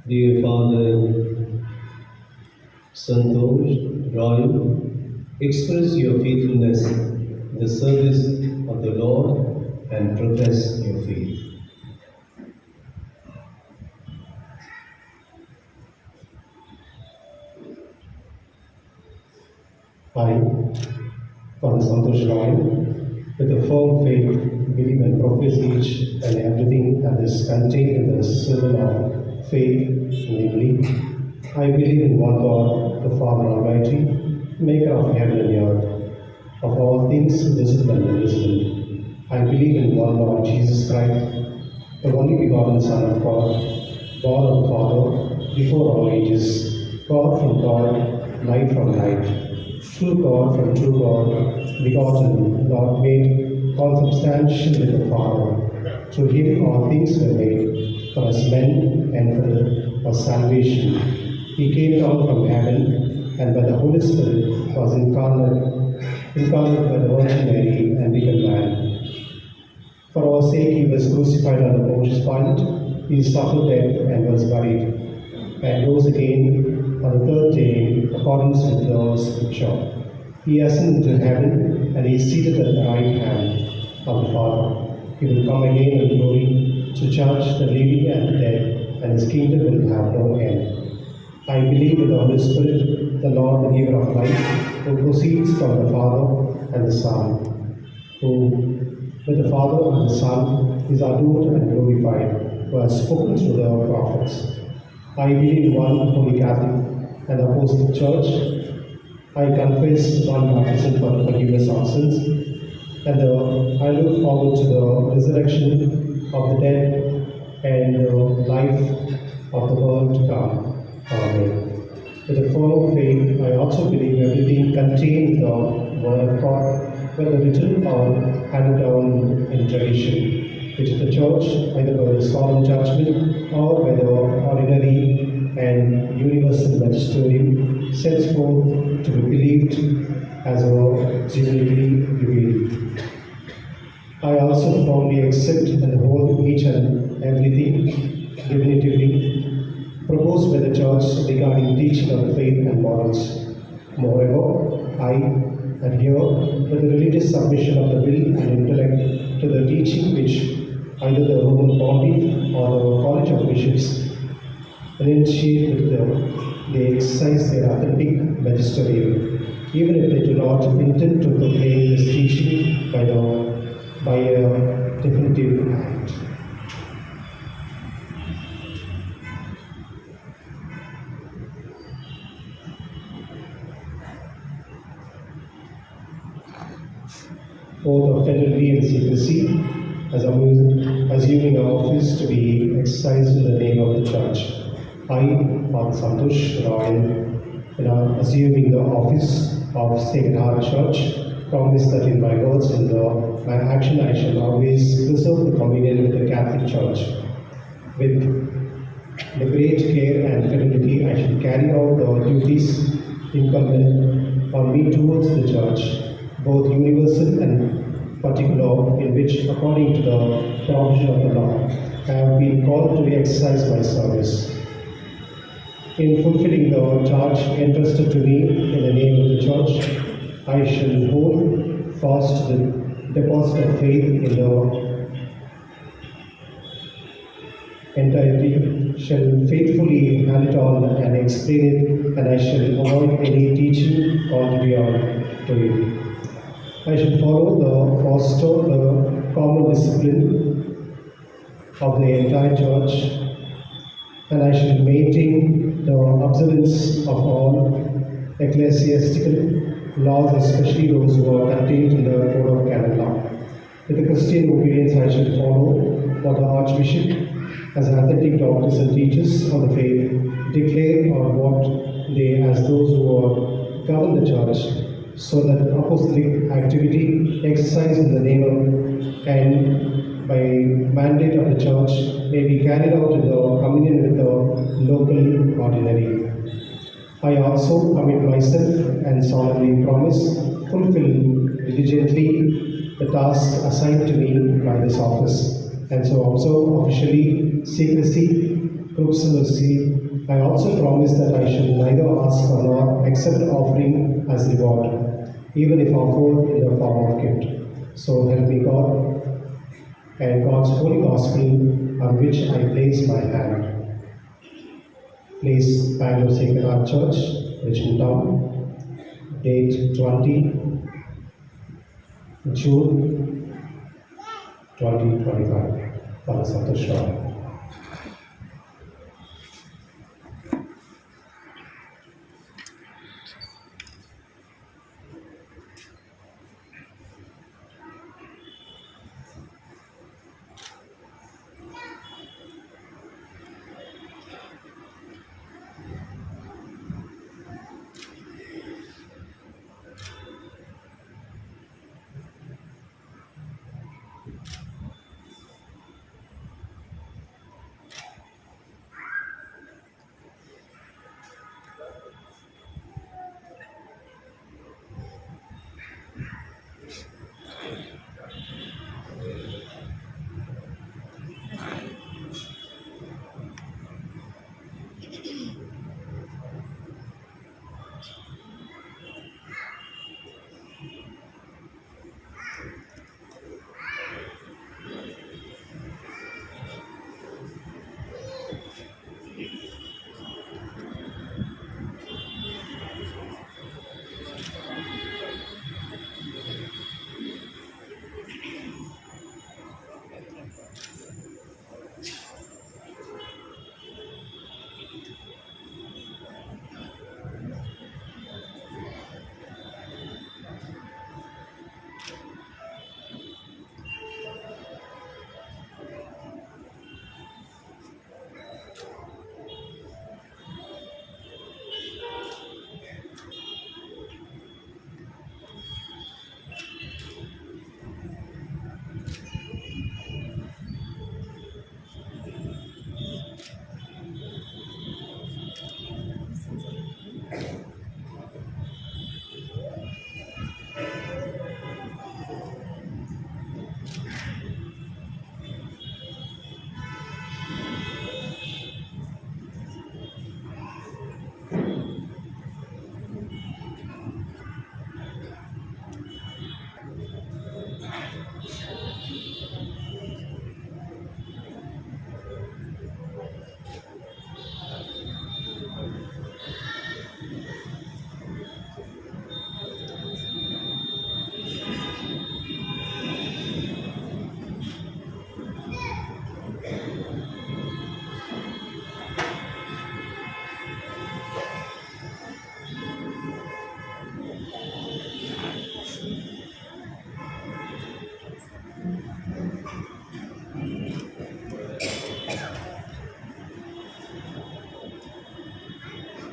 dear Father Santosh Roy, express your faithfulness in the service of the Lord and profess your faith. I, Father Santosh Roy, with a firm faith, believe and profess each and everything that is contained in the symbol of faith, namely, I believe in one God, the Father Almighty, maker of heaven and earth, of all things visible and invisible. I believe in one Lord Jesus Christ, the only begotten Son of God, born of the Father, before all ages, God from God, light from light, true God from true God, begotten, not made, consubstantial with the Father. Through him all things were made, for us men and for salvation. He came down from heaven, and by the Holy Spirit was incarnate by the Virgin Mary and became man. For our sake he was crucified under Pontius Pilate. He suffered death and was buried, and rose again on the third day, according to the Scripture. He ascended into heaven, and he is seated at the right hand of the Father. He will come again in glory to judge the living and the dead, and his kingdom will have no end. I believe in the Holy Spirit, the Lord, the giver of life, who proceeds from the Father and the Son, who, with the Father and the Son, is adored and glorified, who has spoken through the prophets. I believe in one Holy Catholic and Apostolic Church. I confess one baptism for the forgiveness of sins, and I look forward to the resurrection of the dead and the life of the world to come. Amen. With a firm faith, I also believe everything contained in the Word of God, whether written or handed down in tradition, which the Church, either by the solemn judgment or by the ordinary and universal magisterium, sets forth to be believed as a divinely revealed. I also firmly accept and hold each and everything definitively proposed by the Church regarding teaching of faith and morals. Moreover, I adhere to the religious submission of the will and intellect to the teaching which either the Roman Pontiff or the College of Bishops initiate with they exercise their authentic magisterium, even if they do not intend to proclaim this teaching by a definitive act. oath of fidelity and secrecy, assuming our office to be exercised in the name of the Church. I, Father Santosh Royal, assuming the office of Sacred Heart Church, promise that in my words and my action I shall always preserve the communion with the Catholic Church. With the great care and fidelity, I shall carry out the duties incumbent on me towards the Church, both universal and particular, in which, according to the provision of the law, I have been called to exercise my service. In fulfilling the charge entrusted to me in the name of the Church, I shall hold fast the deposit of faith in the entirety, shall faithfully hand it on and explain it, and I shall avoid any teaching contrary to it. I shall foster the common discipline of the entire Church, and I shall maintain the observance of all ecclesiastical laws, especially those who are contained in the Code of Canon Law. With the Christian obedience, I shall follow what the Archbishop, as authentic doctors and teachers of the faith, declare or what they, as those who govern the Church, so that apostolic activity exercised in the name of and by mandate of the Church may be carried out in the communion with the local ordinary. I also commit myself and solemnly promise fulfill diligently the tasks assigned to me by this office, and so observe officially secrecy, proximity. I also promise that I shall neither ask or nor accept offering as reward, even if offered in the form of gift. So help me God, and God's holy gospel on which I place my hand. Place Bangalore Sacred Heart Church, Richmond Town, date 20 June 2025. Father Santosh Roy.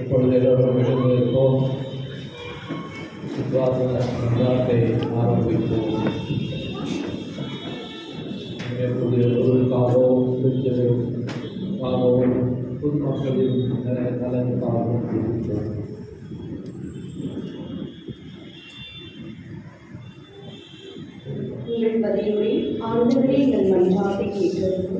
இப்பொழுது எல்லோரும் எழுந்திருப்போம். நாட்டை ஆரம்பிப்போம். புதிய பொருளுக்காகவும் புதியவர்களுக்காகவும் பொதுமக்களின் நலனுக்காகவும் இருக்கிறோம். உங்கள் பதிலுரை ஆண்டவரே எங்கள் மன்றாட்டை கேட்டிருக்கும்.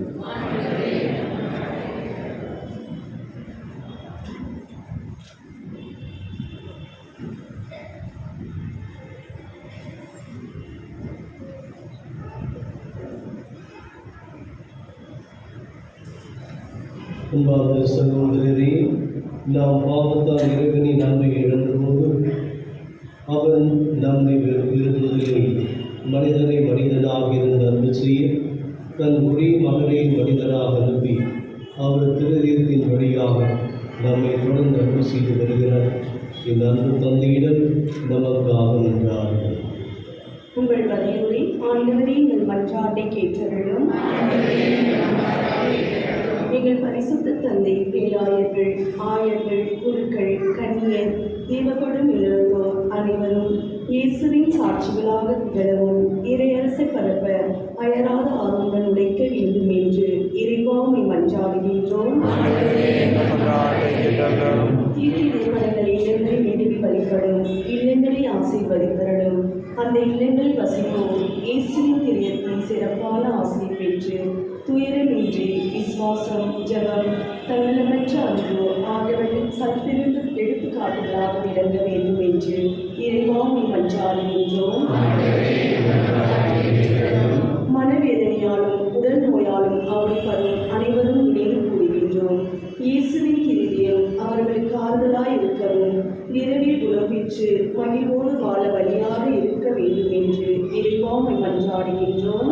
அன்பார்ந்த சகோதரரே, நாம் பாவத்தால் இறைவனின் நன்மை இழந்தபோது அவன் நம்மை விரும்புவதில்லை. மனிதனை மனிதனாக இருந்து அன்பு செய்ய தன் ஒரே மகனை மனிதனாக அனுப்பி அவர் திருதயத்தின் வழியாக நம்மை தொடர்ந்து அன்பு செய்து வருகிறார். இந்த அன்பு தந்தையிடம் நமக்காக நின்றார்கள். உங்கள் பதிலுரை ஆண்டவரே எங்கள் மன்றாட்டை கேட்டருளும். எங்கள் பரிசுத்த தந்தை, பேராயர்கள், ஆயர்கள், குருக்கள், கன்னியர், தேவப்படும் இழந்தோர் அனைவரும் இயேசுவின் சாட்சிகளாக திகழவும் இறையரசை பரப்ப அயராத ஆர்வங்கள் உழைக்க வேண்டும் என்று இறைவாமை மன்றாடுகின்றோம். தீர்ப்படைகள் இல்லங்களை நெடுவி வழிபடும், இல்லங்களை ஆசீர்வதித்தரலும். அந்த இல்லங்கள் வசிப்போம் இயேசுவின் திரியத்தின் சிறப்பான ஆசை பெற்று துயரமின்றி விசுவாசம், ஜபம், தன்னலமற்ற அன்பு ஆகியவற்றின் சத்திருந்து எடுத்துக்காட்டுகளாக விளங்க வேண்டும் என்று இறைவாமை மன்றாடுகின்றோம். மனவேதனையாலும் உடல் நோயாலும் அவதிப்படும் அனைவரும் நினைவு கூறுகின்றோம். இயேசுவின் கிருதியம் அவர்களுக்கு ஆறுதலாய் இருக்கவும் விரைவில் குணம் பெற்று மகிழ்வோடு வாழ வழியாக இருக்க வேண்டும் என்று இறைவாமை மன்றாடுகின்றோம்.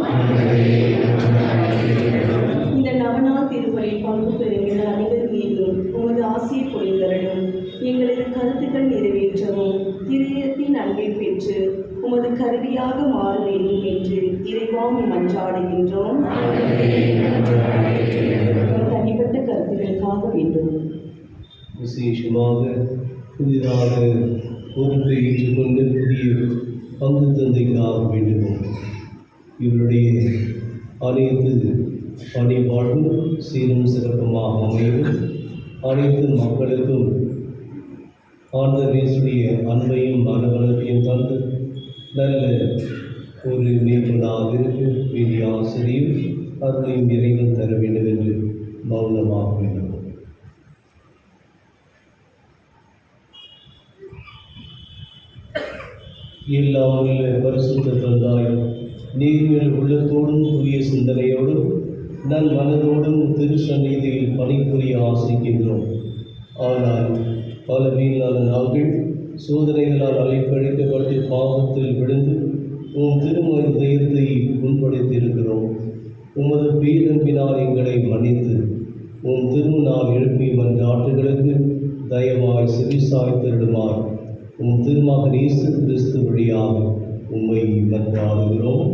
இந்த நவநாள் திருப்பலில் பங்கு பெறுகிற அனைவர் மீதும் உமது ஆசியை பொழிந்தரலும். எங்களது கருத்துக்கள் நிறைவேற்றவும் திரியத்தின் அன்பை பெற்று உமது கருவியாக மாற வேண்டும் என்று இறைவாமை மன்றாடுகின்றோம். தனிப்பட்ட கருத்துக்களுக்காக வேண்டும். விசேஷமாக புதிதாக பொறுப்பை ஏற்றுக்கொண்டு புதிய பங்கு தந்தைக்காக வேண்டுவோம். இவருடைய அனைத்து பணிபாடும் சீரும் சிறப்புமாக அமையும். அனைத்து மக்களுக்கும் ஆண்டவருடைய அன்பையும் மனவளத்தையும் தந்து நல்ல ஒரு மேம்படாக வேண்டிய ஆசிரியும் அருளையும் இறைவன் தர வேண்டும் என்று மௌனமாக வேண்டும். எல்லாம் உள்ள பரிசுத்த தந்தாய், நீர்மேல் உள்ளத்தோடும் தூய சிந்தனையோடும் நல் மனதோடும் திருச்சந்நிதியில் பணிபுரிய ஆசிக்கின்றோம். ஆனால் பல வீணான நாங்கள் சோதனைகளால் அலைக்கழிக்கப்பட்டு பாவத்தில் விழுந்து உம் திருமணத்தை முன்படுத்தியிருக்கிறோம். உமது பேரன்பினால் எங்களை மன்னித்து உம் திருநாள் எழுப்பிய மன்றாட்டுகளுக்கு தயவாய் செவிசாய்த்திடுமாறு உம் திருமகன் இயேசு கிறிஸ்து வழியாக உம்மை மன்றாடுகிறோம்.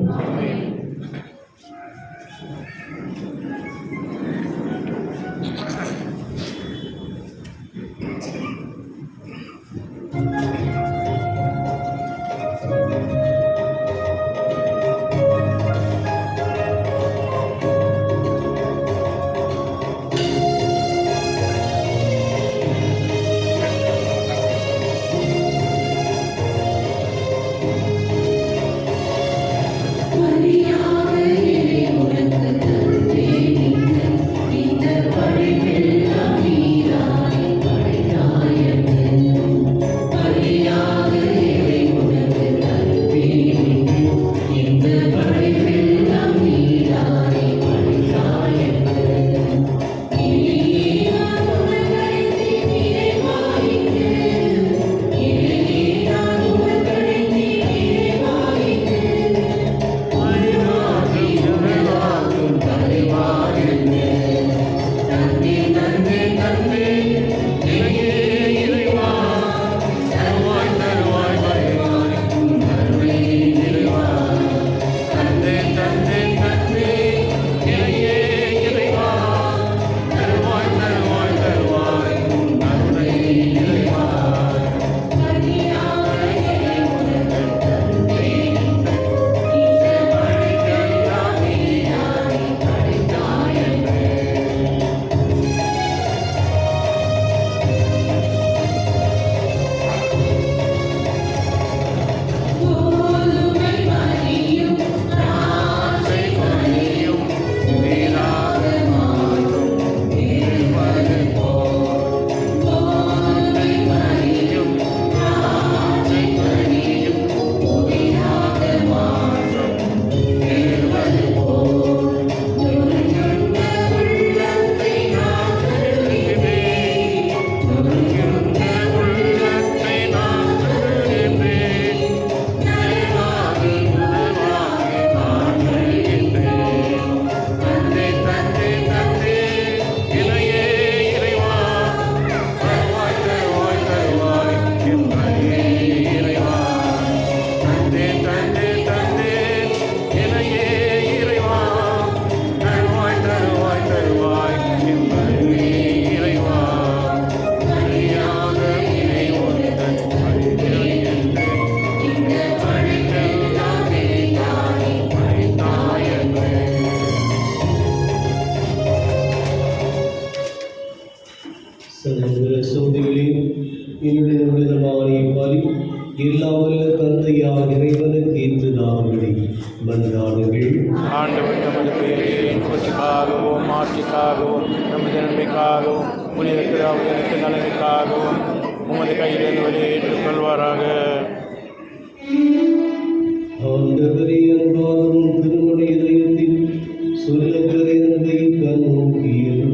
மரியாதை உனக்கு தந்தேன் இந்த வழியில் என்னுடைய விதமான பலி எல்லாம் வல்ல தந்தையார் இறைவனுக்கு ஏற்றதாகும்படி மன்றாடுங்கள். ஆண்டவர் தமது பெயரின் புகழ்ச்சிக்காகவும் மாட்சிக்காகவும் நமது நன்மைக்காகவும் புனிதத்திற்கு நலனுக்காகவும் உமது கையிலிருந்து வழியை ஏற்றுக்கொள்வாராக. ஆண்டவரே, அன்பாகவும் திருமண இதயத்தில் சொல்லக்கரை அன்பை கண்ணோக்கியது.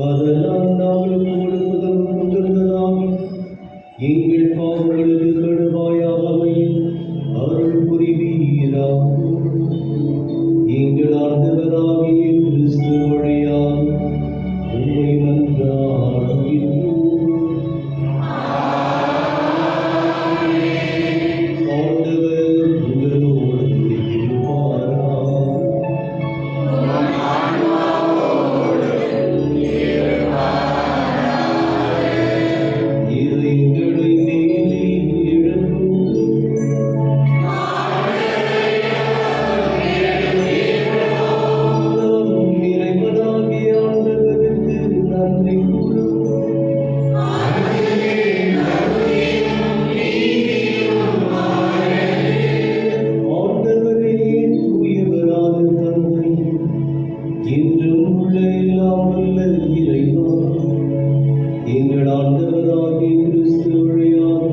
அதனால் நாங்கள் முழுவதும் கொண்டிருந்ததால் எங்கள் பாவங்களுக்கு கடுவாயாக அமையும் அருள் புரிவீராக. எங்கள் ஆண்டவராகிய கிறிஸ்து வழியாக உம்மை மன்றாடுகிறோம். ஆண்டவர் உங்களோடு இருப்பாராக. இதயங்களை மேலே எழுப்புங்கள். நம் இறைவனாகிய ஆண்டவருக்கு நன்றி கூறுவோம். ஆண்டவரே, தூயவரான தந்தை, என்றும் உள்ள எல்லாம் வல்ல இறைவா, எங்கள் ஆண்டவராகிய கிறிஸ்து வழியாக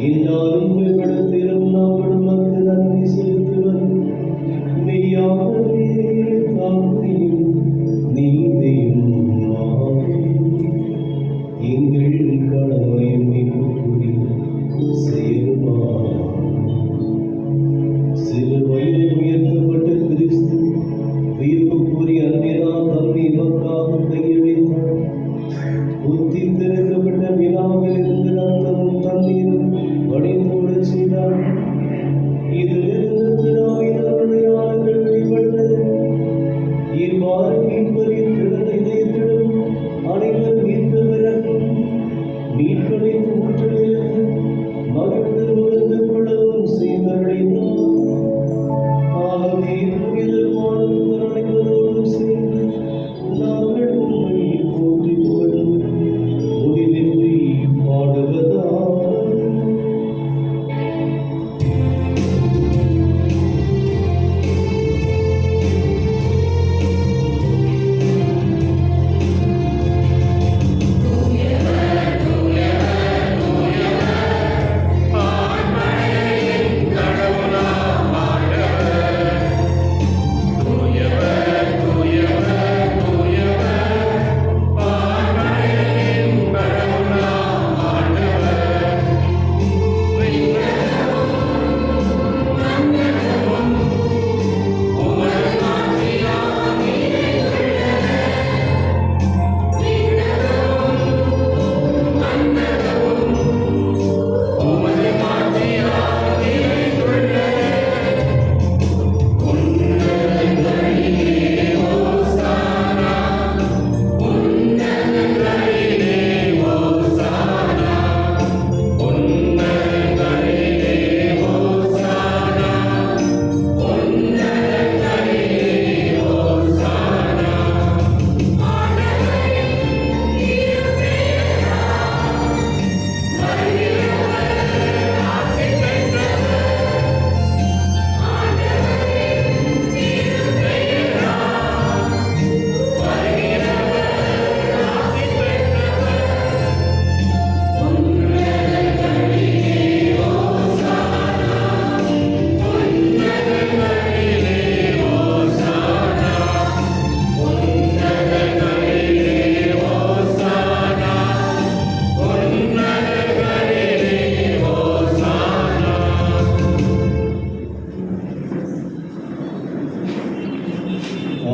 இந்நாளும் உங்களிடத்திலும் நாங்கள் உமக்கு நன்றி செலுத்துவது மெய்யாகவே தாழ்மையும் நீதியும் ஆகும். எங்கள் கடமையும் மீட்புக்குறி செயல்பாடும். சிலுவையில் உயர்த்தப்பட்ட கிறிஸ்து வியப்புக்குரிய அன்பினால் தம்மை நமக்காக கையளித்தார். புத்தி திறக்கப்பட்ட வினாவிலிருந்து ரத்தமும் தண்ணீரும் வடிந்தோடச் செய்தார். இதிலிருந்து திராவிடருடைய ஆளுகள் வெளிப்பட்டது. இவ்வாறு மீட்பரின் திறந்த இதயத்திலும் அனைவர் மீட்பவரும் மீட்பரின் ஊற்றிலிருந்து மகிழ்ந்து உணர்ந்து கொள்ளவும் செய்தருளினார். ஆகவே புனிதமான அனைவரோடும் சேர்ந்து நாங்கள் உம்மை போற்றிப் புகழ்ந்து முடிவின்றி பாடுவதாக.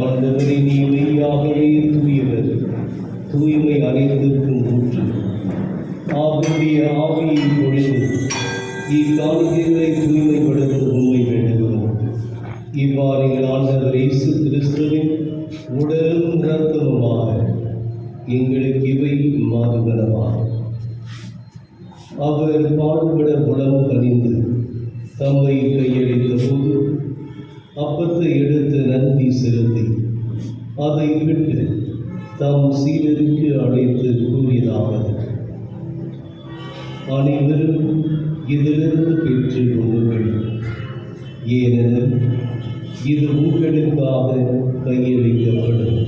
ஆண்டவரே, நீ மெய்யாகவே தூயவர், தூய்மை அனைத்திற்கும் ஊற்று. அவருடைய ஆவியை பொழிந்து இக்காணிக்கைகளை தூய்மைப்படுத்த உண்மை வேண்டுகிறோம். இவ்வாறு எங்கள் ஆண்டவர் இயேசு கிறிஸ்துவின் உடலும் இரத்தமுமாக எங்களுக்கு இவை மாறுகிறவாக. அவர் பாடுபட உளம் கனிந்து தம்மை கையளித்த போது அப்பத்தை எடுத்து நன்றி செலுத்தி அதை விட்டு தம் சீடருக்கு அழைத்து கூறியதாவது: அனைவரும் இதிலிருந்து பெற்றுக் கொள்ளுங்கள். ஏனெனில் இது உங்களுக்காக கையளிக்கப்படும்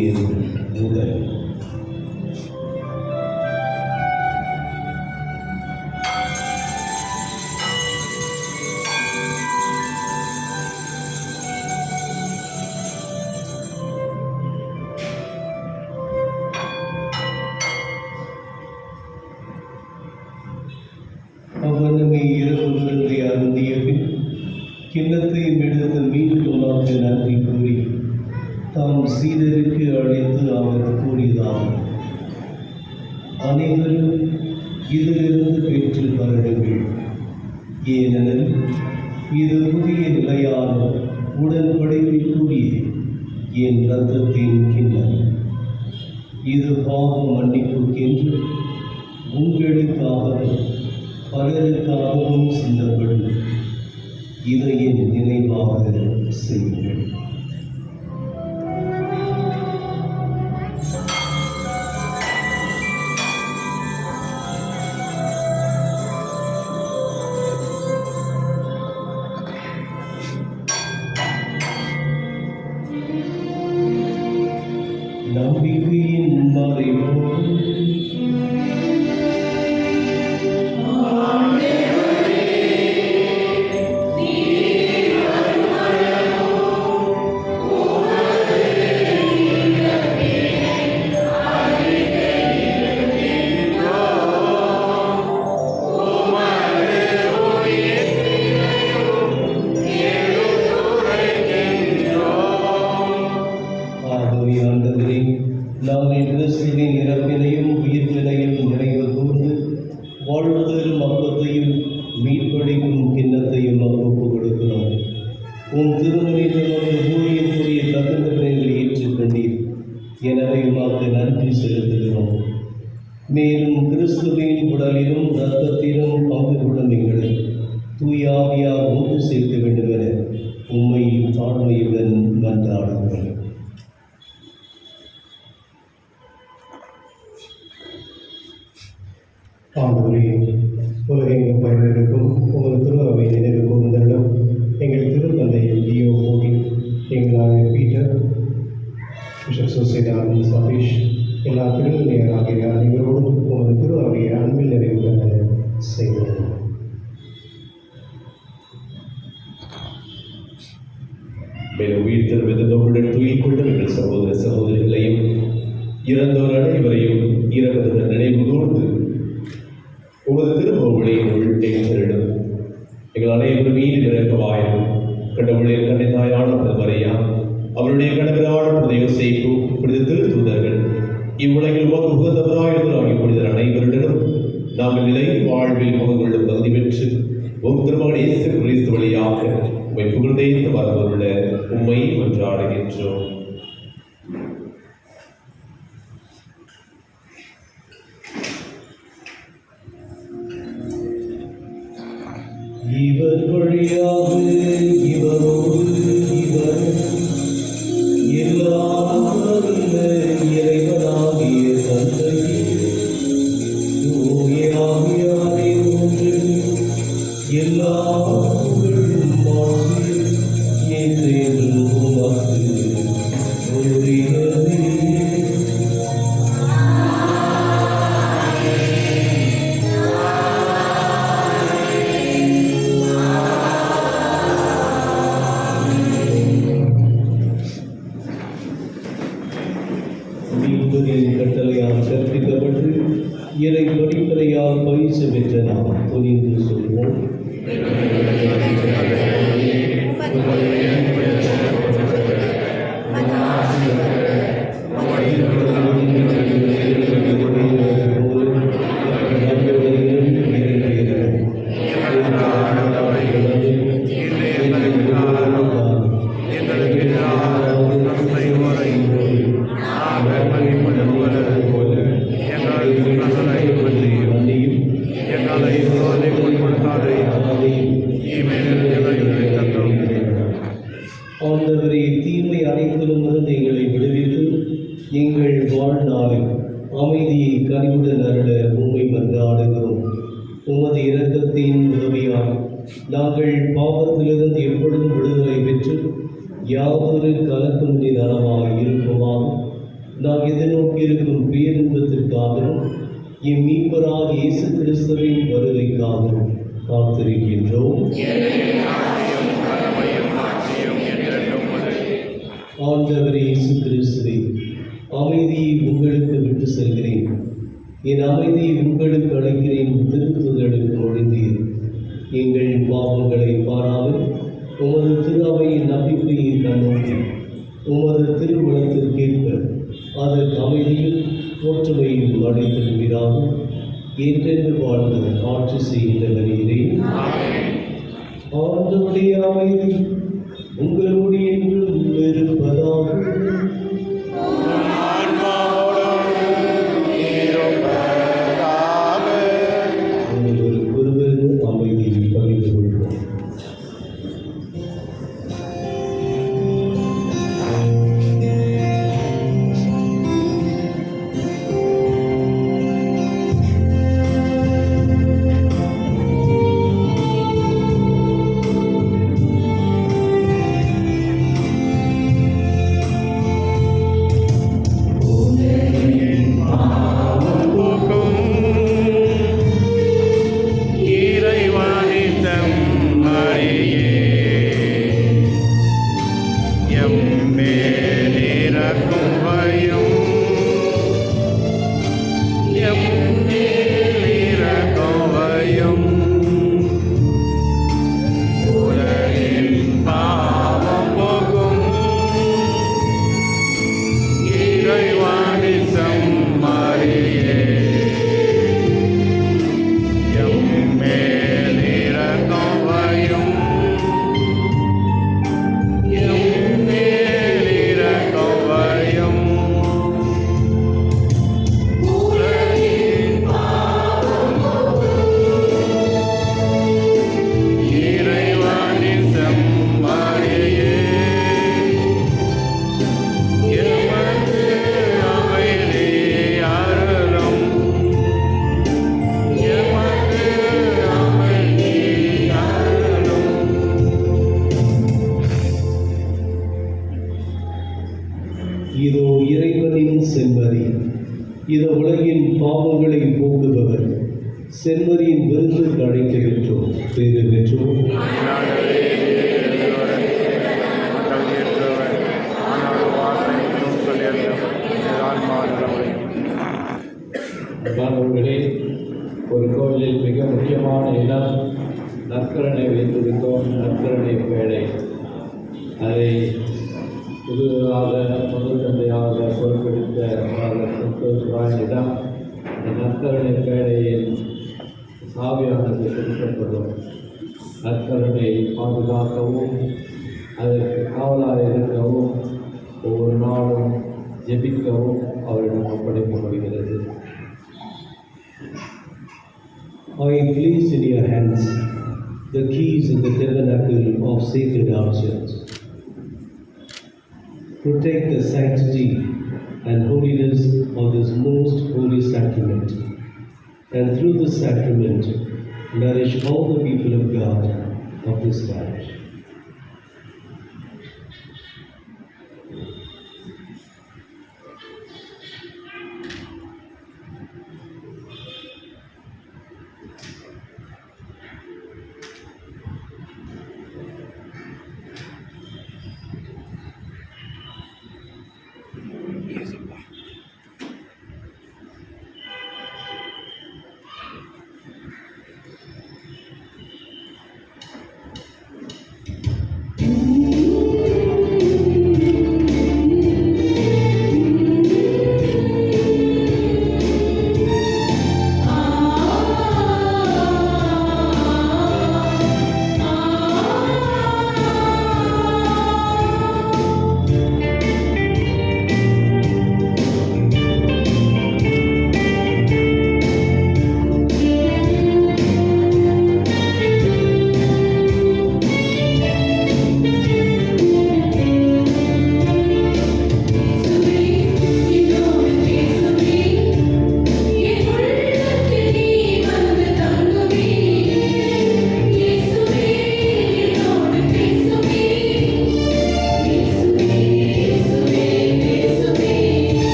என் உடல். அவனமை இரவு விருந்தை அருந்திய பின் கிண்ணத்தை எடுத்து மீண்டும் உணர்ந்து நன்றி கூறி தாம் சீடருக்கு அழைத்து அவர் கூறியதாகும், அனைவரும் இதிலிருந்து பெற்று பருடுங்கள். ஏனெனில் இது புதிய நிலையான உடன்படிக்கைக்குரிய என் இரத்தத்தின் கிண்ணம். இது பாவ மன்னிப்புக்கென்று உங்களுக்காகவும் பலருக்காகவும் சிந்தப்படும். இதை என் நினைவாக செய்யுங்கள். நம்பிக்கையின் மறைவோடு ஆண்டவரே, நாங்கள் கிறிஸ்துவின் இறப்பினையும் உயிர்ப்பினையும் நினைவு கூர்ந்து வாழ்வதரும் அப்பத்தையும் மீட்பளிக்கும் கிண்ணத்தையும் ஒப்புக் கொடுக்கிறோம். உம் திருமணியில் நமது ஊழியத்துடைய தகுந்த வினைகளை ஏற்றுக்கொண்டீர். எனவே உமக்கு நன்றி செலுத்துகிறோம். மேலும் கிறிஸ்துவின் உடலிலும் இரத்தத்திலும் பங்கு கொள்ளும் எங்களை தூயாவியார் ஒன்று சேர்க்க வேண்டும் என உம்மை தாழ்மையுடன் மன்றாடுகிறோம். ஆண்டவரே, உலகெங்கும் பயிரிருக்கும் உங்கள் திருவை நினைவு கூர்ந்தள்ளும் எங்கள் திருத்தந்தை டியோ போகி, எங்களாக பீட்டர், பிஷப் சோசைடார் சதீஷ், எல்லா திருநிலையராகிய அனைவரோடும் உமது திருவை அன்பில் நிறைவுகளை செய்கிறோம். மேலும் உயிர் தருவதுடன் துயில் கொண்ட எங்கள் சகோதர சகோதரிகளையும் இறந்தோர் அனைவரையும் இரக்கத்துடன் நினைவு கூர்ந்து உமது திருமொழியினுள் எங்களிடம் எங்கள் அனைவரும் மீது இறக்கவாயும் கடவுளே கண்ணைத்தாயான மரியா, அவருடைய கணவரான யோசேப்பு, புனித திருத்தூதர்கள், இவ்வுலகில் உமக்கு உகந்தவராயிருந்தவராகிய புனிதர் அனைவருடனும் நாங்கள் நிலை வாழ்வில் முகங்கொள்ளும் தகுதி பெற்று உம் திருமகன் இயேசு கிறிஸ்து வழியாக உம்மை புகழ்ந்தேத்து வரவருள்ள உம்மை மன்றாடுகின்றோம். இவர் வழியாக இவரோடு இவர் எல்லாம் வல்ல இறைவனாகிய தந்தையே, தூய ஆவியாரை ஒன்று எல்லா புகழும் மாட்சியும் என்றென்றும் உமக்கு உரியதே. மீட்பரின் கட்டளையால் கற்பிக்கப்பட்டு இறை படிப்பலையால் பயிற்சி பெற்ற நாம் துணிந்து சொல்வோம். ஆண்டவரே, தீமை அனைத்திலும் இருந்து எங்களை விடுவித்து எங்கள் வாழ்நாளில் அமைதியை கனிவுடன் அருள உம்மை மன்றாடுகிறோம். இரக்கத்தின் உதவியால் நாங்கள் பாவத்திலிருந்து எப்பொழுதும் விடுதலை பெற்று யாதொரு கலக்கமின்றி நலமாக இருப்போமாக நாம் எதிர்நோக்கியிருக்கும் பேரின்பத்திற்காகவும் எம் மீட்பராக இயேசு கிறிஸ்துவின் வருகைக்காகவும் காத்திருக்கின்றோம். ஆண்டவரே இயேசு கிறிஸ்துவே, அமைதியை உங்களுக்கு விட்டு செல்கிறேன், என் அமைதியை உங்களுக்கு அளிக்கிறேன் திருத்துதலுக்கு மொழிந்தீர். எங்கள் பாவங்களை பாராமல் உமது திரு அவையின் நம்பிக்கையை கண்ணோக்கி உமது திருமணத்திற்கேற்ப அதற்கு அமைதியும் ஒற்றுமையும் அளித்திருக்கிறார். என்றென்று வாழ்ந்து ஆட்சி செய்கின்றவரே, ஆண்டவருடைய அமைதி உங்களோடு என்றும் இருப்பதாக. ஒருவர் அமைதியை பகிர்ந்து கொள்வோம். இதோ இறைவனின் செம்மறி, இதோ உலகின் பாவங்களை போக்குபவர். செம்மறியின் விருந்துக்கு அழைக்க பெற்றோம், பேறு பெற்றோம். அன்பானவர்களே, ஒரு கோவிலில் மிக முக்கியமான இடம் நற்கரணை வைத்திருந்தோம். நற்கரணை பேழை, அதை புதுவாக முதற்கண்டையாக பொறுப்பெடுத்த சந்தோஷராயிடம் இந்த நற்கரணை பேழையின் சாவியானது கொடுக்கப்படும். நற்கரணை பாதுகாக்கவும் அதற்கு காவலாக இருக்கவும் ஒவ்வொரு நாளும் ஜெபிக்கவும் அவரிடம் ஒப்படைக்கப்படுகிறது. I place in your hands the keys of the tabernacle of Sacred Heart Church. Protect the sanctity and holiness of this most holy sacrament, and through this sacrament nourish all the people of God of this parish.